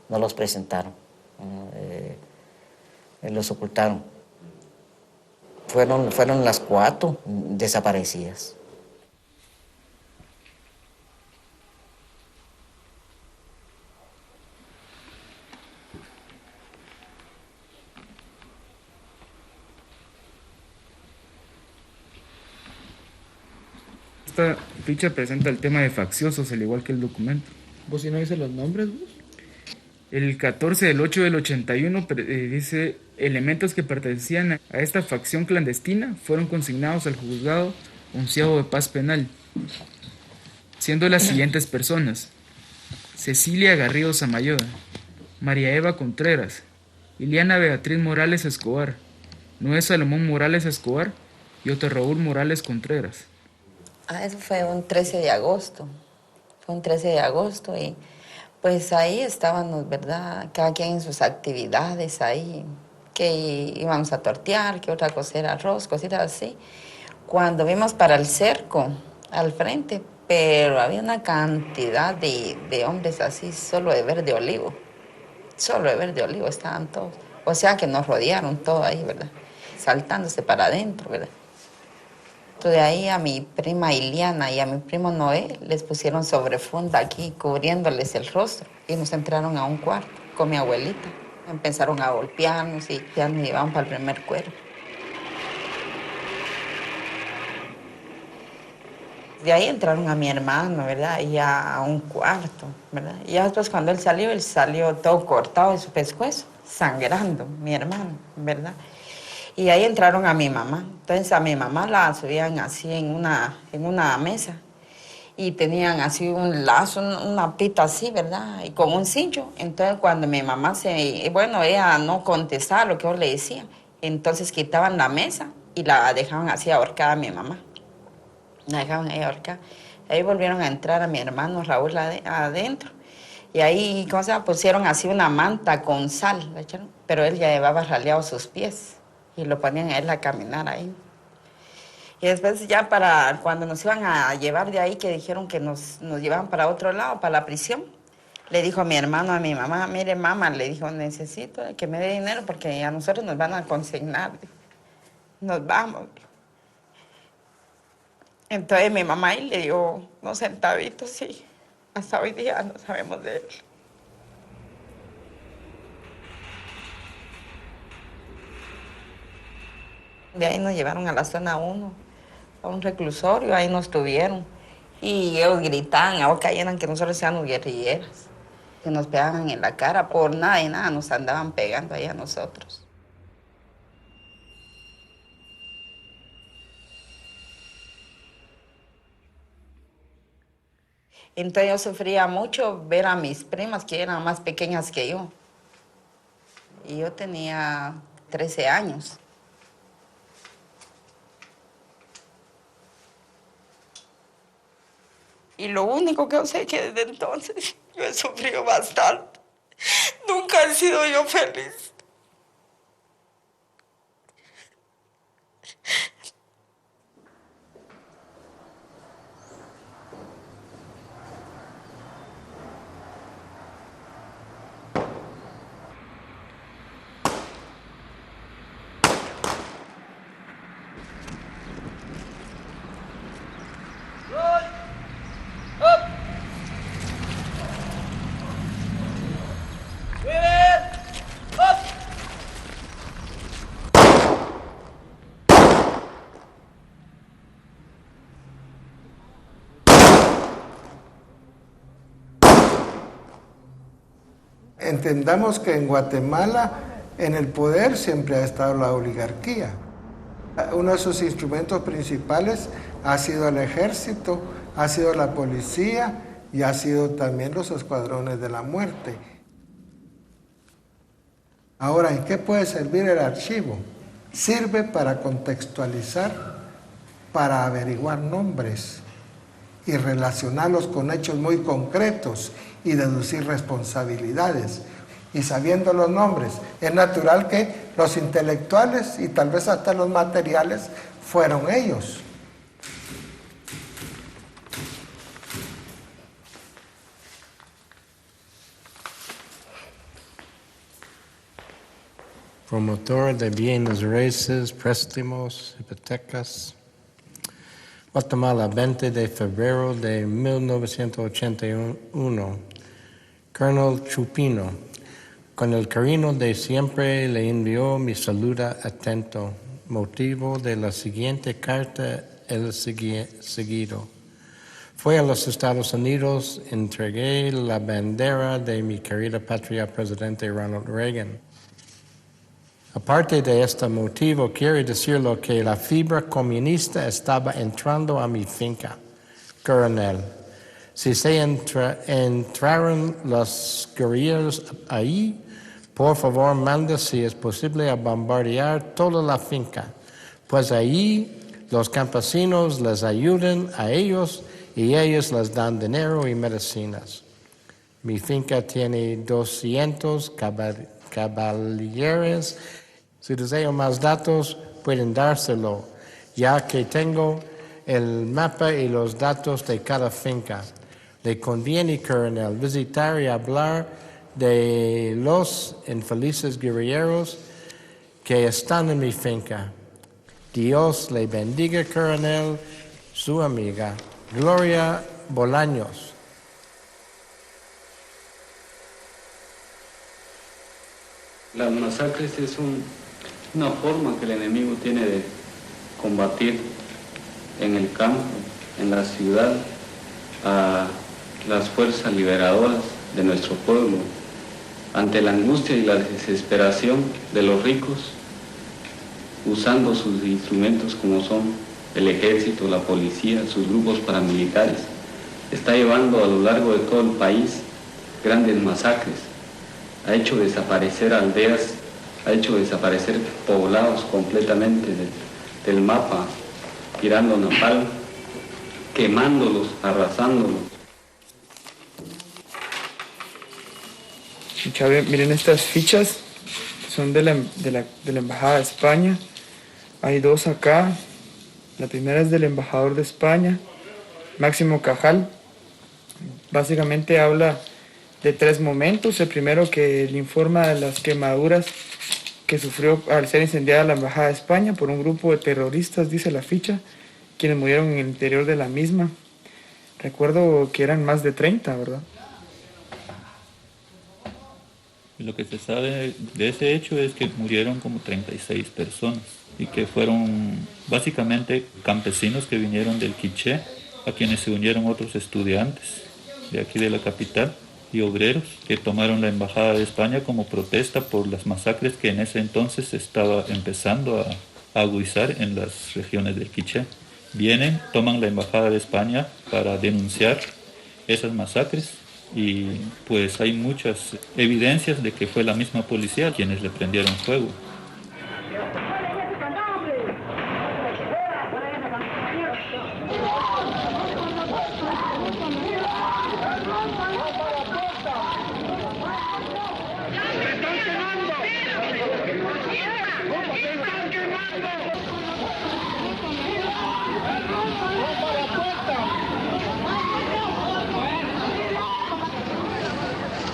Speaker 12: los presentaron, los ocultaron. Fueron las 4 desaparecidas.
Speaker 21: Esta ficha presenta el tema de facciosos, al igual que el documento.
Speaker 10: ¿Vos si no dices los nombres, vos?
Speaker 21: El 14 del 8 del 81 dice: elementos que pertenecían a esta facción clandestina fueron consignados al juzgado onceavo de paz penal, siendo las siguientes personas: Cecilia Garrido Samayoa, María Eva Contreras, Iliana Beatriz Morales Escobar, Noé Salomón Morales Escobar y Otto Raúl Morales Contreras.
Speaker 14: Eso fue un 13 de agosto. Fue un 13 de agosto y pues ahí estábamos, ¿verdad? Cada quien en sus actividades ahí, que íbamos a tortear, que otra cosa era arroz, cositas así. Cuando vimos para el cerco al frente, pero había una cantidad de hombres así, solo de verde olivo. Solo de verde olivo estaban todos. O sea que nos rodearon todo ahí, ¿verdad? Saltándose para adentro, ¿verdad? De ahí a mi prima Iliana y a mi primo Noé les pusieron sobrefunda aquí, cubriéndoles el rostro. Y nos entraron a un cuarto con mi abuelita. Empezaron a golpearnos y ya nos llevaban para el primer cuerpo. De ahí entraron a mi hermano, ¿verdad? Y a un cuarto, ¿verdad? Y ya después cuando él salió todo cortado de su pescuezo, sangrando, mi hermano, ¿verdad? Y ahí entraron a mi mamá. Entonces a mi mamá la subían así en una mesa y tenían así un lazo, una pita así, ¿verdad? Y con un cincho. Entonces cuando mi mamá ella no contestaba lo que yo le decía, entonces quitaban la mesa y la dejaban así ahorcada a mi mamá. La dejaban ahí ahorcada. Ahí volvieron a entrar a mi hermano Raúl adentro. Y ahí, pusieron así una manta con sal, ¿la echaron? Pero él ya llevaba raleados sus pies. Y lo ponían a él a caminar ahí. Y después ya para cuando nos iban a llevar de ahí, que dijeron que nos llevaban para otro lado, para la prisión, le dijo mi hermano a mi mamá: mire mamá, le dijo, necesito que me dé dinero porque a nosotros nos van a consignar. Nos vamos. Entonces mi mamá ahí le dio unos centavitos y hasta hoy día no sabemos de él. De ahí nos llevaron a la zona 1, a un reclusorio, ahí nos tuvieron. Y ellos gritaban a boca llena que nosotros éramos guerrilleras. que nos pegaban en la cara, por nada y nada nos andaban pegando ahí a nosotros. Entonces yo sufría mucho ver a mis primas que eran más pequeñas que yo. Y yo tenía 13 años. Y lo único que yo sé es que desde entonces yo he sufrido bastante. Nunca he sido yo feliz.
Speaker 17: Entendamos que en Guatemala en el poder siempre ha estado la oligarquía. Uno de sus instrumentos principales ha sido el ejército, ha sido la policía y ha sido también los escuadrones de la muerte. Ahora, ¿en qué puede servir el archivo? Sirve para contextualizar, para averiguar nombres y relacionarlos con hechos muy concretos y deducir responsabilidades. Y sabiendo los nombres, es natural que los intelectuales y tal vez hasta los materiales fueron ellos.
Speaker 18: Promotor de bienes raíces, préstamos, hipotecas. Guatemala, 20 de febrero de 1981. Colonel Chupino, con el cariño de siempre le envió mi saludo atento. Motivo de la siguiente carta el seguido. Fui a los Estados Unidos, entregué la bandera de mi querida patria, presidente Ronald Reagan. Aparte de este motivo, quiero decirlo que la fibra comunista estaba entrando a mi finca, coronel. Si se entraron los guerrilleros ahí, por favor manda si es posible a bombardear toda la finca, pues ahí los campesinos les ayudan a ellos y ellos les dan dinero y medicinas. Mi finca tiene 200 caballeros. Si desean más datos, pueden dárselo, ya que tengo el mapa y los datos de cada finca. Le conviene, coronel, visitar y hablar de los infelices guerrilleros que están en mi finca. Dios le bendiga, coronel, su amiga, Gloria Bolaños.
Speaker 1: Las masacres es una forma que el enemigo tiene de combatir en el campo, en la ciudad, a las fuerzas liberadoras de nuestro pueblo. Ante la angustia y la desesperación de los ricos, usando sus instrumentos como son el ejército, la policía, sus grupos paramilitares, está llevando a lo largo de todo el país grandes masacres. Ha hecho desaparecer aldeas, ha hecho desaparecer poblados completamente del mapa, tirando napalm, quemándolos, arrasándolos.
Speaker 10: Miren estas fichas, son de la Embajada de España. Hay dos acá. La primera es del embajador de España, Máximo Cajal. Básicamente habla de tres momentos. El primero, que le informa de las quemaduras que sufrió al ser incendiada la Embajada de España por un grupo de terroristas, dice la ficha, quienes murieron en el interior de la misma. Recuerdo que eran más de 30, ¿verdad?
Speaker 8: Lo que se sabe de ese hecho es que murieron como 36 personas y que fueron básicamente campesinos que vinieron del Quiché, a quienes se unieron otros estudiantes de aquí de la capital, y obreros que tomaron la Embajada de España como protesta por las masacres que en ese entonces se estaba empezando a agudizar en las regiones del Quiché. Vienen, toman la Embajada de España para denunciar esas masacres y pues hay muchas evidencias de que fue la misma policía quienes le prendieron fuego.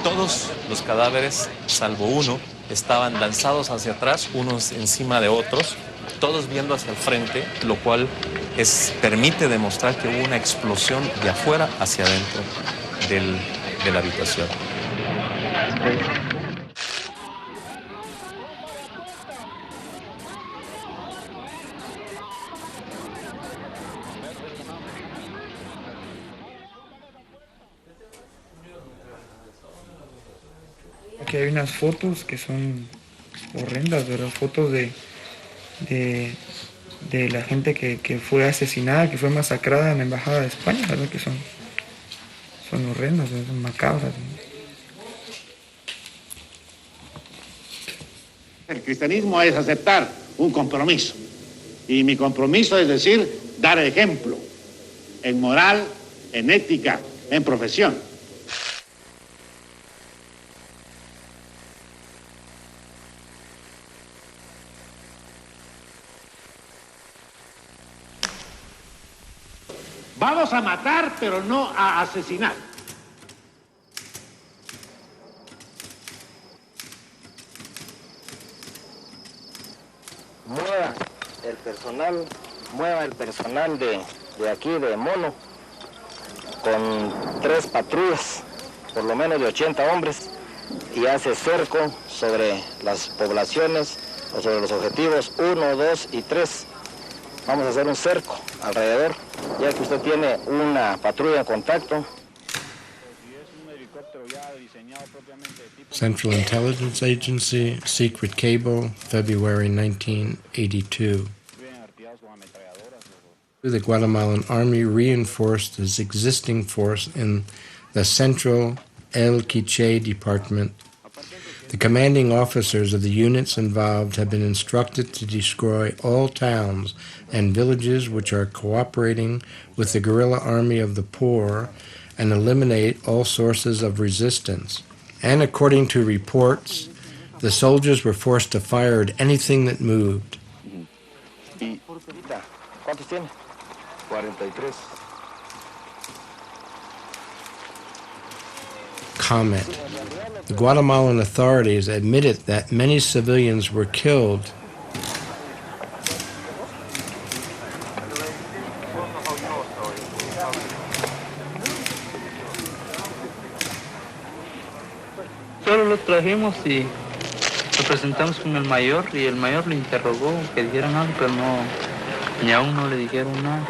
Speaker 7: Todos los cadáveres, salvo uno, estaban lanzados hacia atrás, unos encima de otros, todos viendo hacia el frente, lo cual permite demostrar que hubo una explosión de afuera hacia adentro de la habitación.
Speaker 21: Aquí hay unas fotos que son horrendas, ¿verdad? Fotos de la gente que fue asesinada, que fue masacrada en la Embajada de España, ¿verdad? Que son horrendas, ¿verdad? Son macabras.
Speaker 9: El cristianismo es aceptar un compromiso. Y mi compromiso es decir, dar ejemplo en moral, en ética, en profesión. Vamos a matar, pero no a asesinar.
Speaker 19: Mueva el personal de aquí, de Mono, con 3 patrullas, por lo menos de 80 hombres, y hace cerco sobre las poblaciones o sobre los objetivos 1, 2 y 3. Vamos a hacer un cerco alrededor, ya que usted tiene una patrulla en contacto.
Speaker 18: Central Intelligence Agency, Secret Cable, February 1982. The Guatemalan Army reinforced its existing force in the Central El Quiché Department. The commanding officers of the units involved have been instructed to destroy all towns and villages which are cooperating with the guerrilla army of the poor and eliminate all sources of resistance. And according to reports, the soldiers were forced to fire at anything that moved. Comment. The Guatemalan authorities admitted that many civilians were killed.
Speaker 1: Solo lo trajimos y lo presentamos con el mayor y el mayor le interrogó que dijeran algo, pero no, ni aún no le dijeron nada.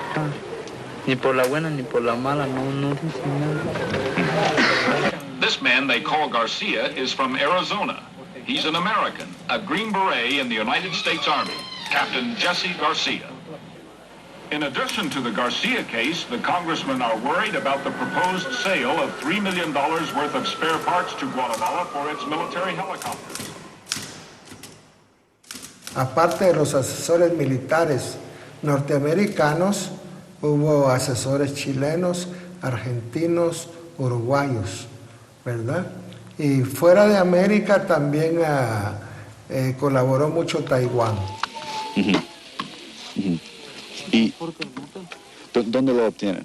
Speaker 1: Ni por la buena ni por la mala, no dicen nada.
Speaker 23: This man they call Garcia is from Arizona. He's an American, a Green Beret in the United States Army, Captain Jesse Garcia. In addition to the Garcia case, the congressmen are worried about the proposed sale of $3 million worth of spare parts to Guatemala for its military helicopters.
Speaker 17: Aparte de los asesores militares norteamericanos, hubo asesores chilenos, argentinos, uruguayos, ¿verdad? Y fuera de América también colaboró mucho Taiwán.
Speaker 24: ¿Y dónde lo obtienen?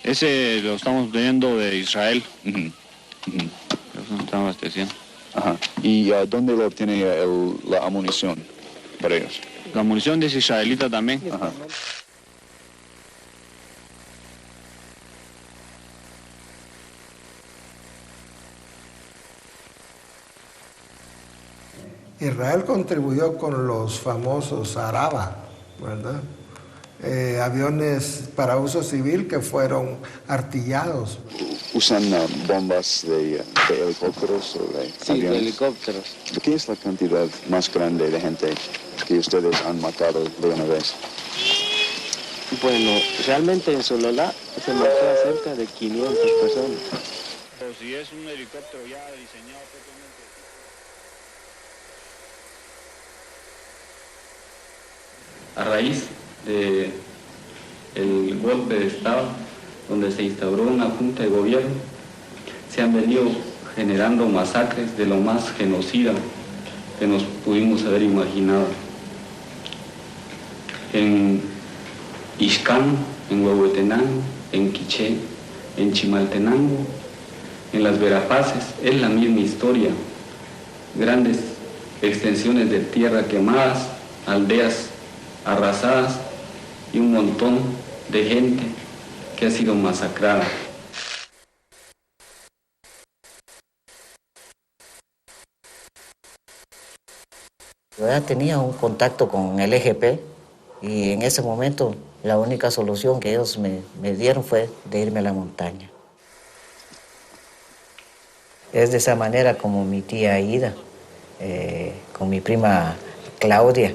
Speaker 24: Ese lo estamos obteniendo de Israel. Lo estamos abasteciendo.
Speaker 25: Ajá. ¿Y dónde lo obtiene la munición para ellos?
Speaker 24: La munición es israelita también.
Speaker 25: Ajá.
Speaker 17: Israel contribuyó con los famosos Araba, ¿verdad? Aviones para uso civil que fueron artillados.
Speaker 25: ¿Usan bombas de helicópteros o de
Speaker 11: Sí,
Speaker 25: aviones?
Speaker 11: de helicópteros.
Speaker 25: ¿Qué es la cantidad más grande de gente que ustedes han matado de una vez?
Speaker 11: Bueno, realmente en Sololá se mató a cerca de 500 personas.
Speaker 24: Pero si es un helicóptero ya diseñado
Speaker 1: A raíz del golpe de Estado, donde se instauró una junta de gobierno, se han venido generando masacres de lo más genocida que nos pudimos haber imaginado. En Ixcán, en Huehuetenango, en Quiché, en Chimaltenango, en las Verapaces, es la misma historia. Grandes extensiones de tierra quemadas, aldeas arrasadas y un montón de gente que ha sido masacrada.
Speaker 12: Yo ya tenía un contacto con el EGP y en ese momento la única solución que ellos me dieron fue de irme a la montaña. Es de esa manera como mi tía Ida, con mi prima Claudia,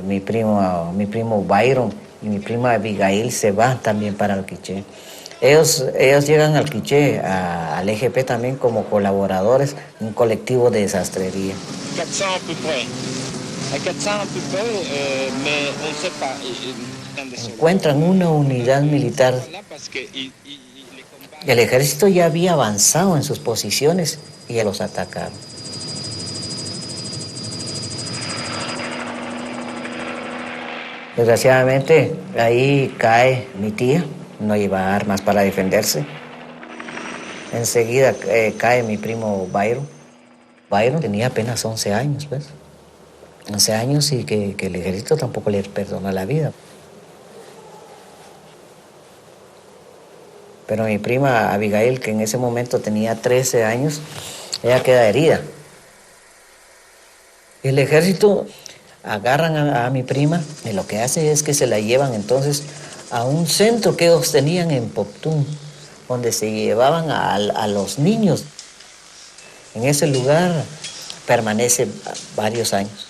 Speaker 12: mi primo Byron y mi prima Abigail se van también para el Quiché. Ellos llegan al Quiché, al EGP también como colaboradores, un colectivo de desastrería.
Speaker 11: 400 à peu près. À 400 à peu près, mais on ne sait pas.
Speaker 12: Encuentran una unidad militar. El ejército ya había avanzado en sus posiciones y ya los atacaron. Desgraciadamente, ahí cae mi tía, no lleva armas para defenderse. Enseguida cae mi primo Byron. Byron tenía apenas 11 años, pues. 11 años y que el ejército tampoco le perdona la vida. Pero mi prima Abigail, que en ese momento tenía 13 años, ella queda herida. El ejército agarran a mi prima y lo que hace es que se la llevan entonces a un centro que ellos tenían en Poptún, donde se llevaban a los niños. En ese lugar permanece varios años.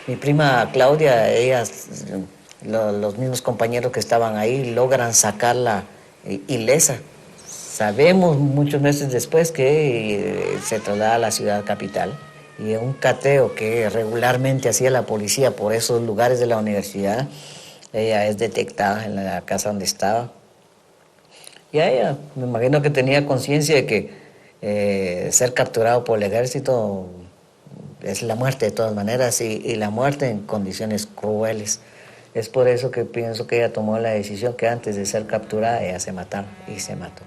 Speaker 12: Mi prima Claudia, los mismos compañeros que estaban ahí logran sacarla ilesa. Sabemos muchos meses después que se traslada a la ciudad capital y en un cateo que regularmente hacía la policía por esos lugares de la universidad, ella es detectada en la casa donde estaba. Y ella, me imagino que tenía conciencia de que ser capturado por el ejército es la muerte de todas maneras y la muerte en condiciones crueles. Es por eso que pienso que ella tomó la decisión que antes de ser capturada ella se matara y se mató.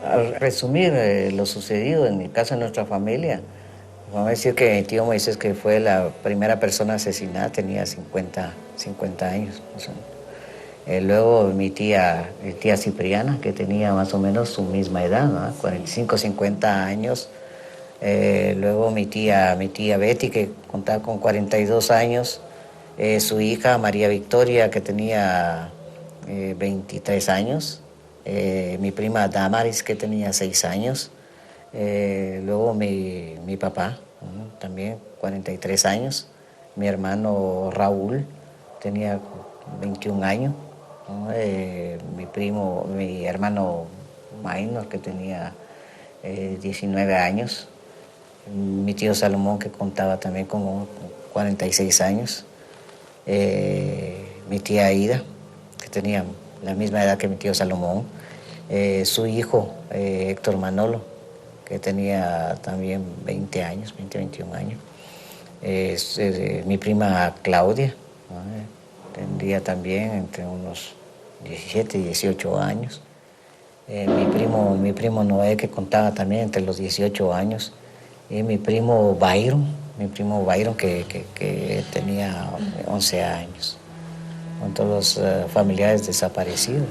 Speaker 12: Al resumir lo sucedido en el caso de nuestra familia, vamos a decir que mi tío Moisés, que fue la primera persona asesinada, tenía 50 años. O sea, luego mi tía Cipriana, que tenía más o menos su misma edad, ¿no? 45, 50 años. Luego mi tía Betty, que contaba con 42 años. Su hija María Victoria, que tenía 23 años. Mi prima Damaris, que tenía 6 años. Luego mi papá, también 43 años. Mi hermano Raúl tenía 21 años. Mi hermano Maynor, que tenía 19 años, mi tío Salomón, que contaba también como 46 años, mi tía Aida, que tenía la misma edad que mi tío Salomón, su hijo Héctor Manolo, que tenía también 20 años, 21 años, mi prima Claudia, tendría también entre unos 17 y 18 años. Mi primo Noé, que contaba también entre los 18 años. Y mi primo Byron que tenía 11 años. Con todos los familiares desaparecidos.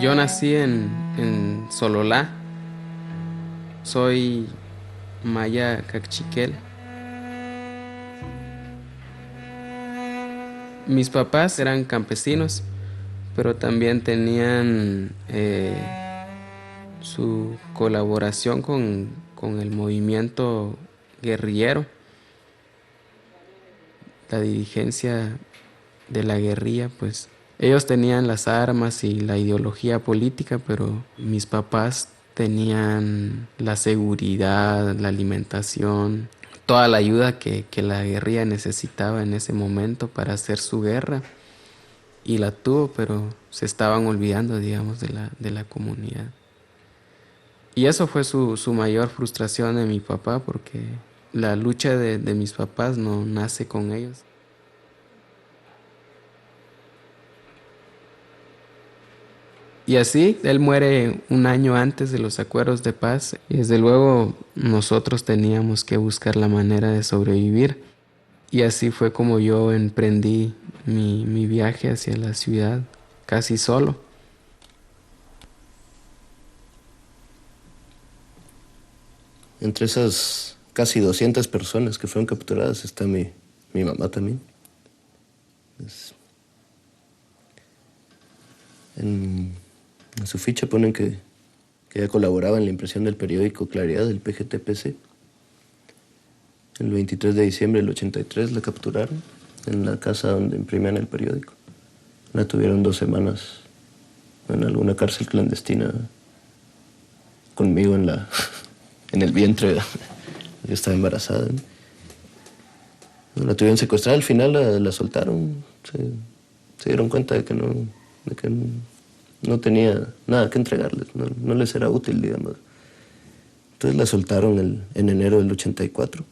Speaker 3: Yo nací en Sololá, soy maya cachiquel. Mis papás eran campesinos, pero también tenían su colaboración con el movimiento guerrillero, la dirigencia de la guerrilla, pues. Ellos tenían las armas y la ideología política, pero mis papás tenían la seguridad, la alimentación, toda la ayuda que la guerrilla necesitaba en ese momento para hacer su guerra. Y la tuvo, pero se estaban olvidando, digamos, de la comunidad. Y eso fue su mayor frustración de mi papá, porque la lucha de mis papás no nace con ellos. Y así, él muere un año antes de los acuerdos de paz. Y desde luego nosotros teníamos que buscar la manera de sobrevivir. Y así fue como yo emprendí mi viaje hacia la ciudad, casi solo.
Speaker 4: Entre esas casi 200 personas que fueron capturadas está mi mamá también. En su ficha ponen que ella colaboraba en la impresión del periódico Claridad, del PGTPC. El 23 de diciembre del 83 la capturaron en la casa donde imprimían el periódico. La tuvieron 2 semanas en alguna cárcel clandestina conmigo en el vientre. Yo estaba embarazada, ¿no? La tuvieron secuestrada, al final la soltaron. Se dieron cuenta de que no tenía nada que entregarles, no les era útil, digamos. Entonces la soltaron en enero del 84.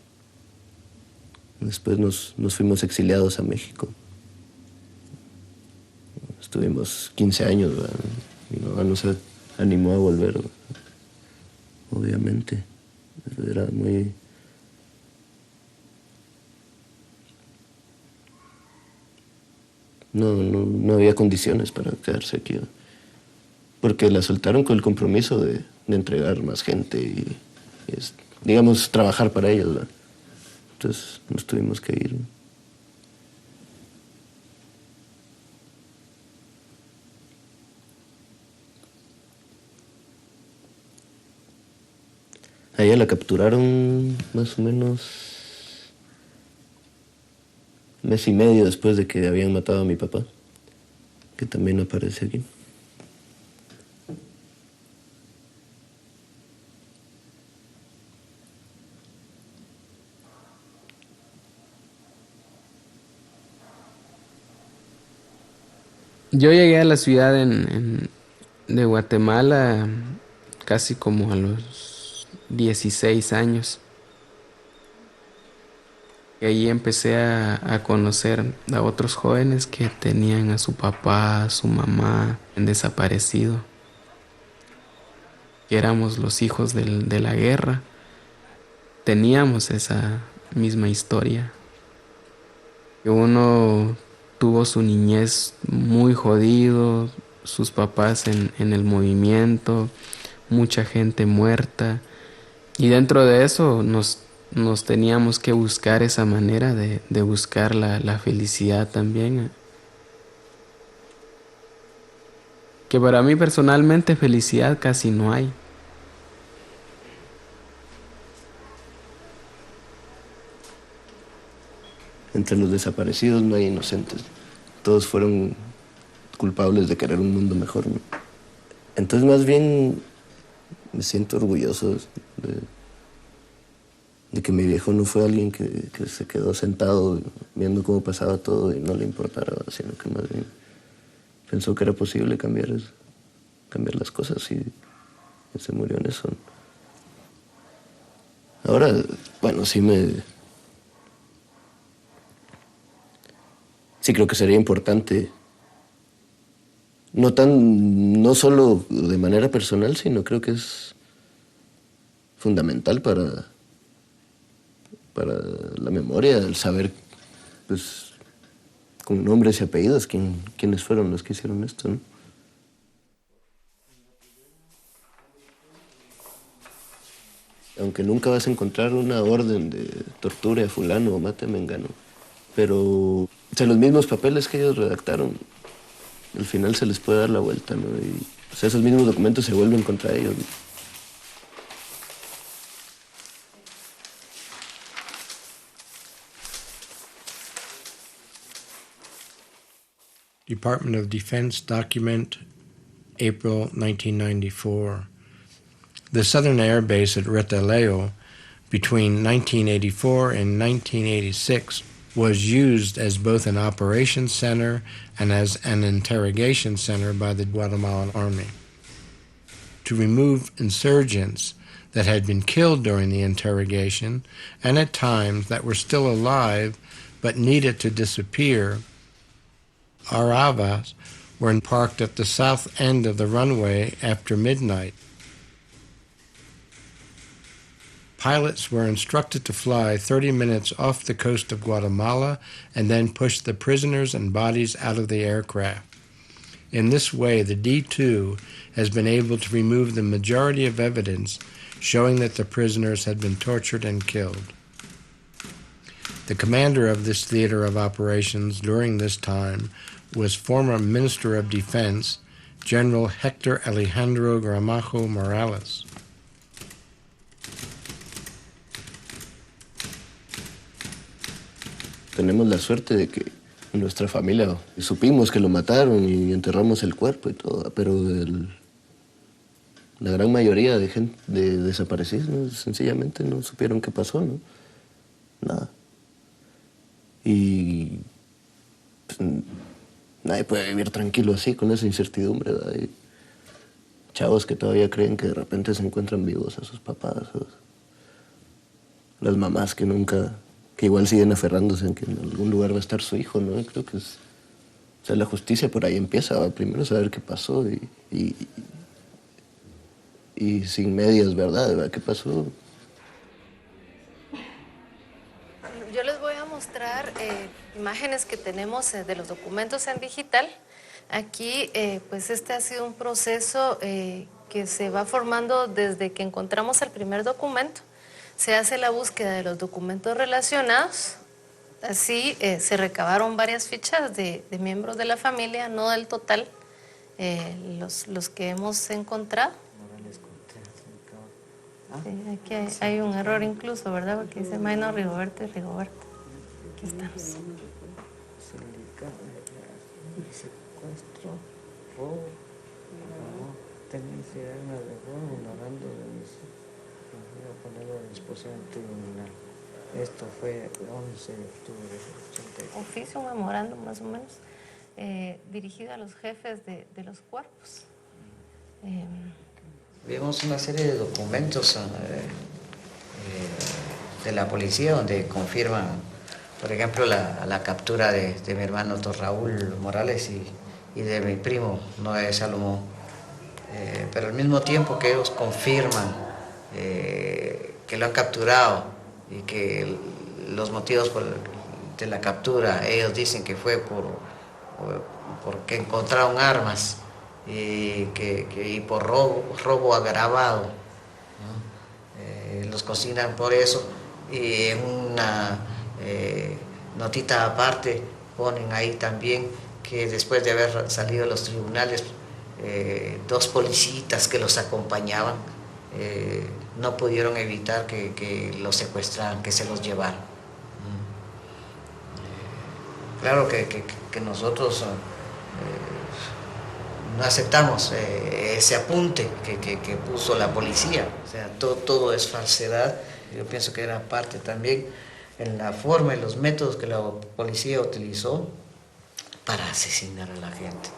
Speaker 4: Después nos fuimos exiliados a México. Estuvimos 15 años, ¿verdad? Mi mamá no se animó a volver, ¿verdad? Obviamente. Era muy... No había condiciones para quedarse aquí, ¿verdad? Porque la soltaron con el compromiso de entregar más gente y digamos, trabajar para ellos, ¿verdad? Entonces nos tuvimos que ir. A ella la capturaron más o menos 1 mes y medio después de que habían matado a mi papá, que también aparece aquí.
Speaker 3: Yo llegué a la ciudad de Guatemala casi como a los 16 años. Y ahí empecé a conocer a otros jóvenes que tenían a su papá, a su mamá desaparecido. Que éramos los hijos de la guerra. Teníamos esa misma historia. Que uno tuvo su niñez muy jodido, sus papás en el movimiento, mucha gente muerta. Y dentro de eso nos teníamos que buscar esa manera de buscar la felicidad también. Que para mí personalmente felicidad casi no hay.
Speaker 4: Entre los desaparecidos no hay inocentes. Todos fueron culpables de querer un mundo mejor, ¿no? Entonces, más bien, me siento orgulloso de que mi viejo no fue alguien que se quedó sentado viendo cómo pasaba todo y no le importara, sino que más bien pensó que era posible cambiar las cosas y se murió en eso. Ahora, bueno, sí creo que sería importante, no solo de manera personal, sino creo que es fundamental para la memoria, el saber, pues, con nombres y apellidos, quiénes fueron los que hicieron esto, ¿no? Aunque nunca vas a encontrar una orden de torture a fulano o mate a mengano, pero o sea, los mismos papeles que ellos redactaron, al final se les puede dar la vuelta, ¿no? Y o sea, esos mismos documentos se vuelven contra ellos, ¿no?
Speaker 18: Department of Defense document, April 1994. The Southern Air Base at Retaleo between 1984 and 1986 was used as both an operations center and as an interrogation center by the Guatemalan Army. To remove insurgents that had been killed during the interrogation and at times that were still alive but needed to disappear, Aravas were parked at the south end of the runway after midnight. Pilots were instructed to fly 30 minutes off the coast of Guatemala and then push the prisoners and bodies out of the aircraft. In this way, the D-2 has been able to remove the majority of evidence showing that the prisoners had been tortured and killed. The commander of this theater of operations during this time was former Minister of Defense, General Hector Alejandro Gramajo Morales.
Speaker 4: Tenemos la suerte de que en nuestra familia supimos que lo mataron y enterramos el cuerpo y todo, pero la gran mayoría de desaparecidos, ¿no? Sencillamente no supieron qué pasó, ¿no? Nada. Y pues, nadie puede vivir tranquilo así, con esa incertidumbre, ¿verdad? Hay chavos que todavía creen que de repente se encuentran vivos a sus papás, las mamás que igual siguen aferrándose en que en algún lugar va a estar su hijo, ¿no? Creo que o sea, la justicia por ahí empieza, ¿va? Primero saber qué pasó y sin medias, ¿verdad? ¿Qué pasó?
Speaker 5: Yo les voy a mostrar imágenes que tenemos de los documentos en digital. Aquí, pues este ha sido un proceso que se va formando desde que encontramos el primer documento. Se hace la búsqueda de los documentos relacionados. Así se recabaron varias fichas de miembros de la familia, no del total, los que hemos encontrado. Sí, aquí hay un error incluso, ¿verdad? Porque dice Maynor Rigoberto y Rigoberto. Aquí estamos.
Speaker 12: Secuestro, robo, tenencia de armas de fuego, ignorando de voy a ponerlo a disposición tribunal. Esto fue el 11 de octubre del 84.
Speaker 5: Oficio, un memorándum más o menos, dirigido a los jefes de los cuerpos.
Speaker 12: Vimos una serie de documentos de la policía donde confirman, por ejemplo, la captura de mi hermano Don Raúl Morales y de mi primo Noé Salomón. Pero al mismo tiempo que ellos confirman que lo han capturado y que los motivos de la captura, ellos dicen que fue porque encontraron armas y por robo agravado, ¿no? Los cocinan por eso, y en una notita aparte ponen ahí también que después de haber salido de los tribunales, dos policías que los acompañaban no pudieron evitar que los secuestraran, que se los llevaran. Claro que nosotros no aceptamos ese apunte que puso la policía. O sea, todo es falsedad. Yo pienso que era parte también en la forma y los métodos que la policía utilizó para asesinar a la gente.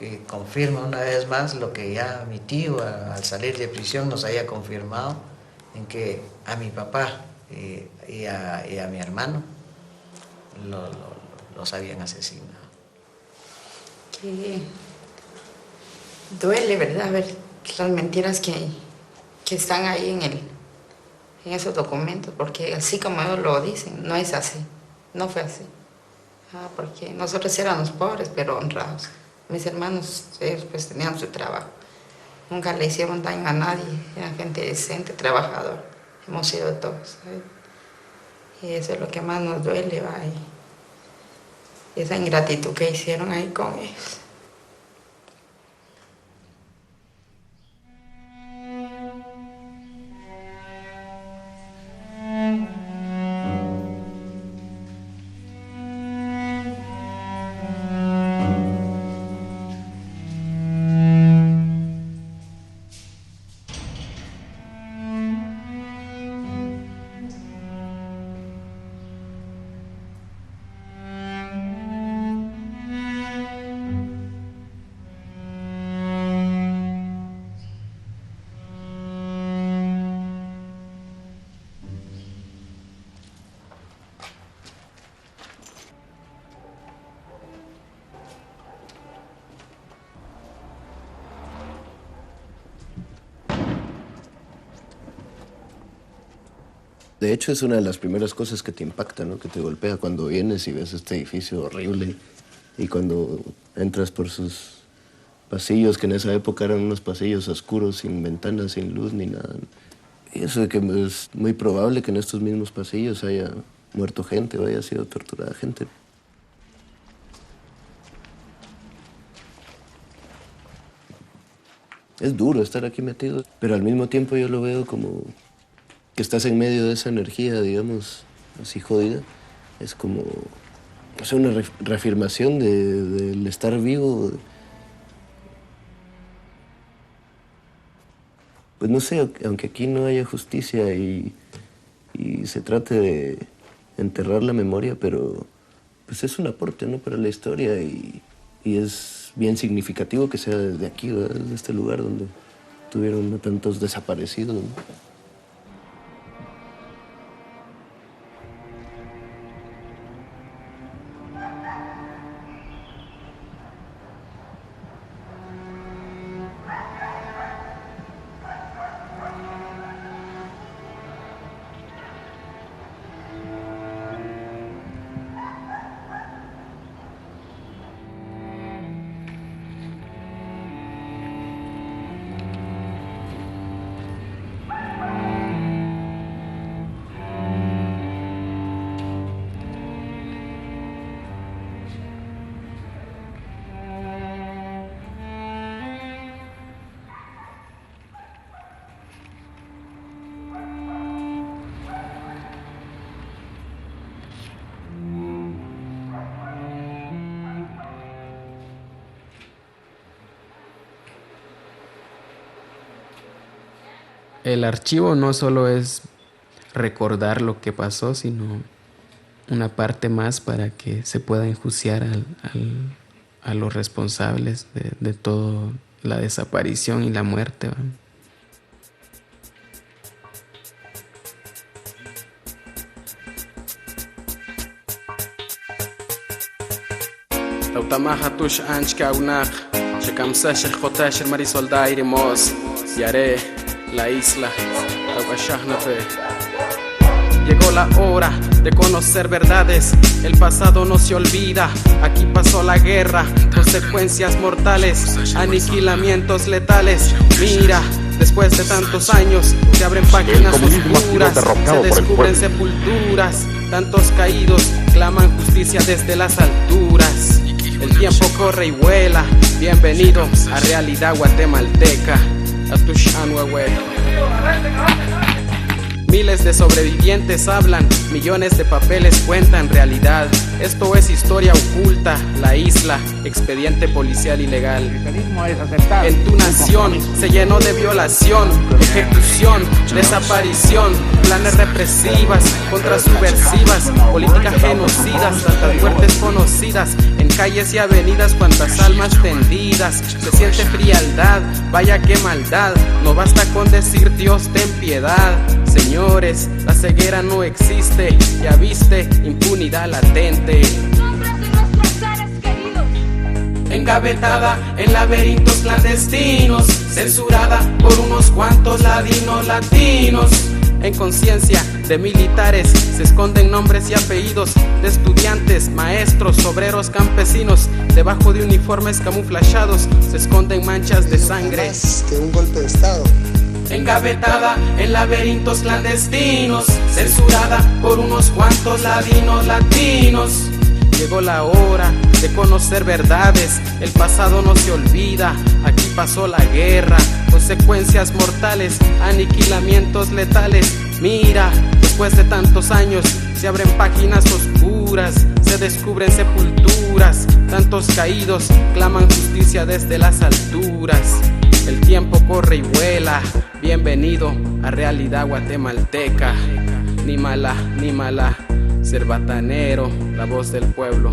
Speaker 12: Y confirma una vez más lo que ya mi tío al salir de prisión nos haya confirmado, en que a mi papá y a mi hermano los habían asesinado.
Speaker 14: Que duele, ¿verdad? Ver las mentiras que están ahí en esos documentos, porque así como ellos lo dicen, no es así, no fue así. Porque nosotros éramos pobres pero honrados. Mis hermanos, ellos pues tenían su trabajo, nunca le hicieron daño a nadie, eran gente decente, trabajadora, hemos sido todos, ¿sabes? Y eso es lo que más nos duele, ¿va? Y esa ingratitud que hicieron ahí con ellos.
Speaker 4: De hecho, es una de las primeras cosas que te impacta, ¿no? Que te golpea cuando vienes y ves este edificio horrible y cuando entras por sus pasillos, que en esa época eran unos pasillos oscuros, sin ventanas, sin luz ni nada. Y eso de que es muy probable que en estos mismos pasillos haya muerto gente o haya sido torturada gente. Es duro estar aquí metido, pero al mismo tiempo yo lo veo como que estás en medio de esa energía, digamos, así jodida. Es como, o sea, una reafirmación del estar vivo. Pues no sé, aunque aquí no haya justicia y se trate de enterrar la memoria, pero pues es un aporte, ¿no?, para la historia y es bien significativo que sea desde aquí, ¿verdad?, desde este lugar donde tuvieron a tantos desaparecidos, ¿no?
Speaker 3: El archivo no solo es recordar lo que pasó, sino una parte más para que se pueda enjuiciar a los responsables de toda la desaparición y la muerte, ¿va? Tautamaha tush anchka unach, shekamsa shekhota shermari solda iremos, yare la isla, llegó la hora de conocer verdades. El pasado no se olvida. Aquí pasó la guerra, consecuencias mortales, aniquilamientos letales. Mira, después de tantos años se abren páginas oscuras, se descubren sepulturas. Tantos caídos claman justicia desde las alturas. El tiempo corre y vuela. Bienvenido a realidad guatemalteca. Miles de sobrevivientes hablan, millones de papeles cuentan realidad. Esto es historia oculta, la isla, expediente policial ilegal. En tu nación se llenó de violación, ejecución, desaparición, planes represivas, contra subversivas, políticas genocidas, tantas muertes conocidas, en calles y avenidas cuantas almas tendidas. Se siente frialdad, vaya qué maldad, no basta con decir Dios ten piedad. Señores, la ceguera no existe, ya viste, impunidad latente. Engavetada en laberintos clandestinos, censurada por unos cuantos latinos. En conciencia de militares se esconden nombres y apellidos de estudiantes, maestros, obreros, campesinos. Debajo de uniformes camuflajeados se esconden manchas de sangre.
Speaker 2: Más que un golpe de estado.
Speaker 3: Engavetada en laberintos clandestinos, censurada por unos cuantos latinos. Llegó la hora de conocer verdades, el pasado no se olvida, aquí pasó la guerra, consecuencias mortales, aniquilamientos letales. Mira, después de tantos años se abren páginas oscuras, se descubren sepulturas, tantos caídos claman justicia desde las alturas. El tiempo corre y vuela, bienvenido a realidad guatemalteca. Ni mala, ser batanero, la voz del pueblo.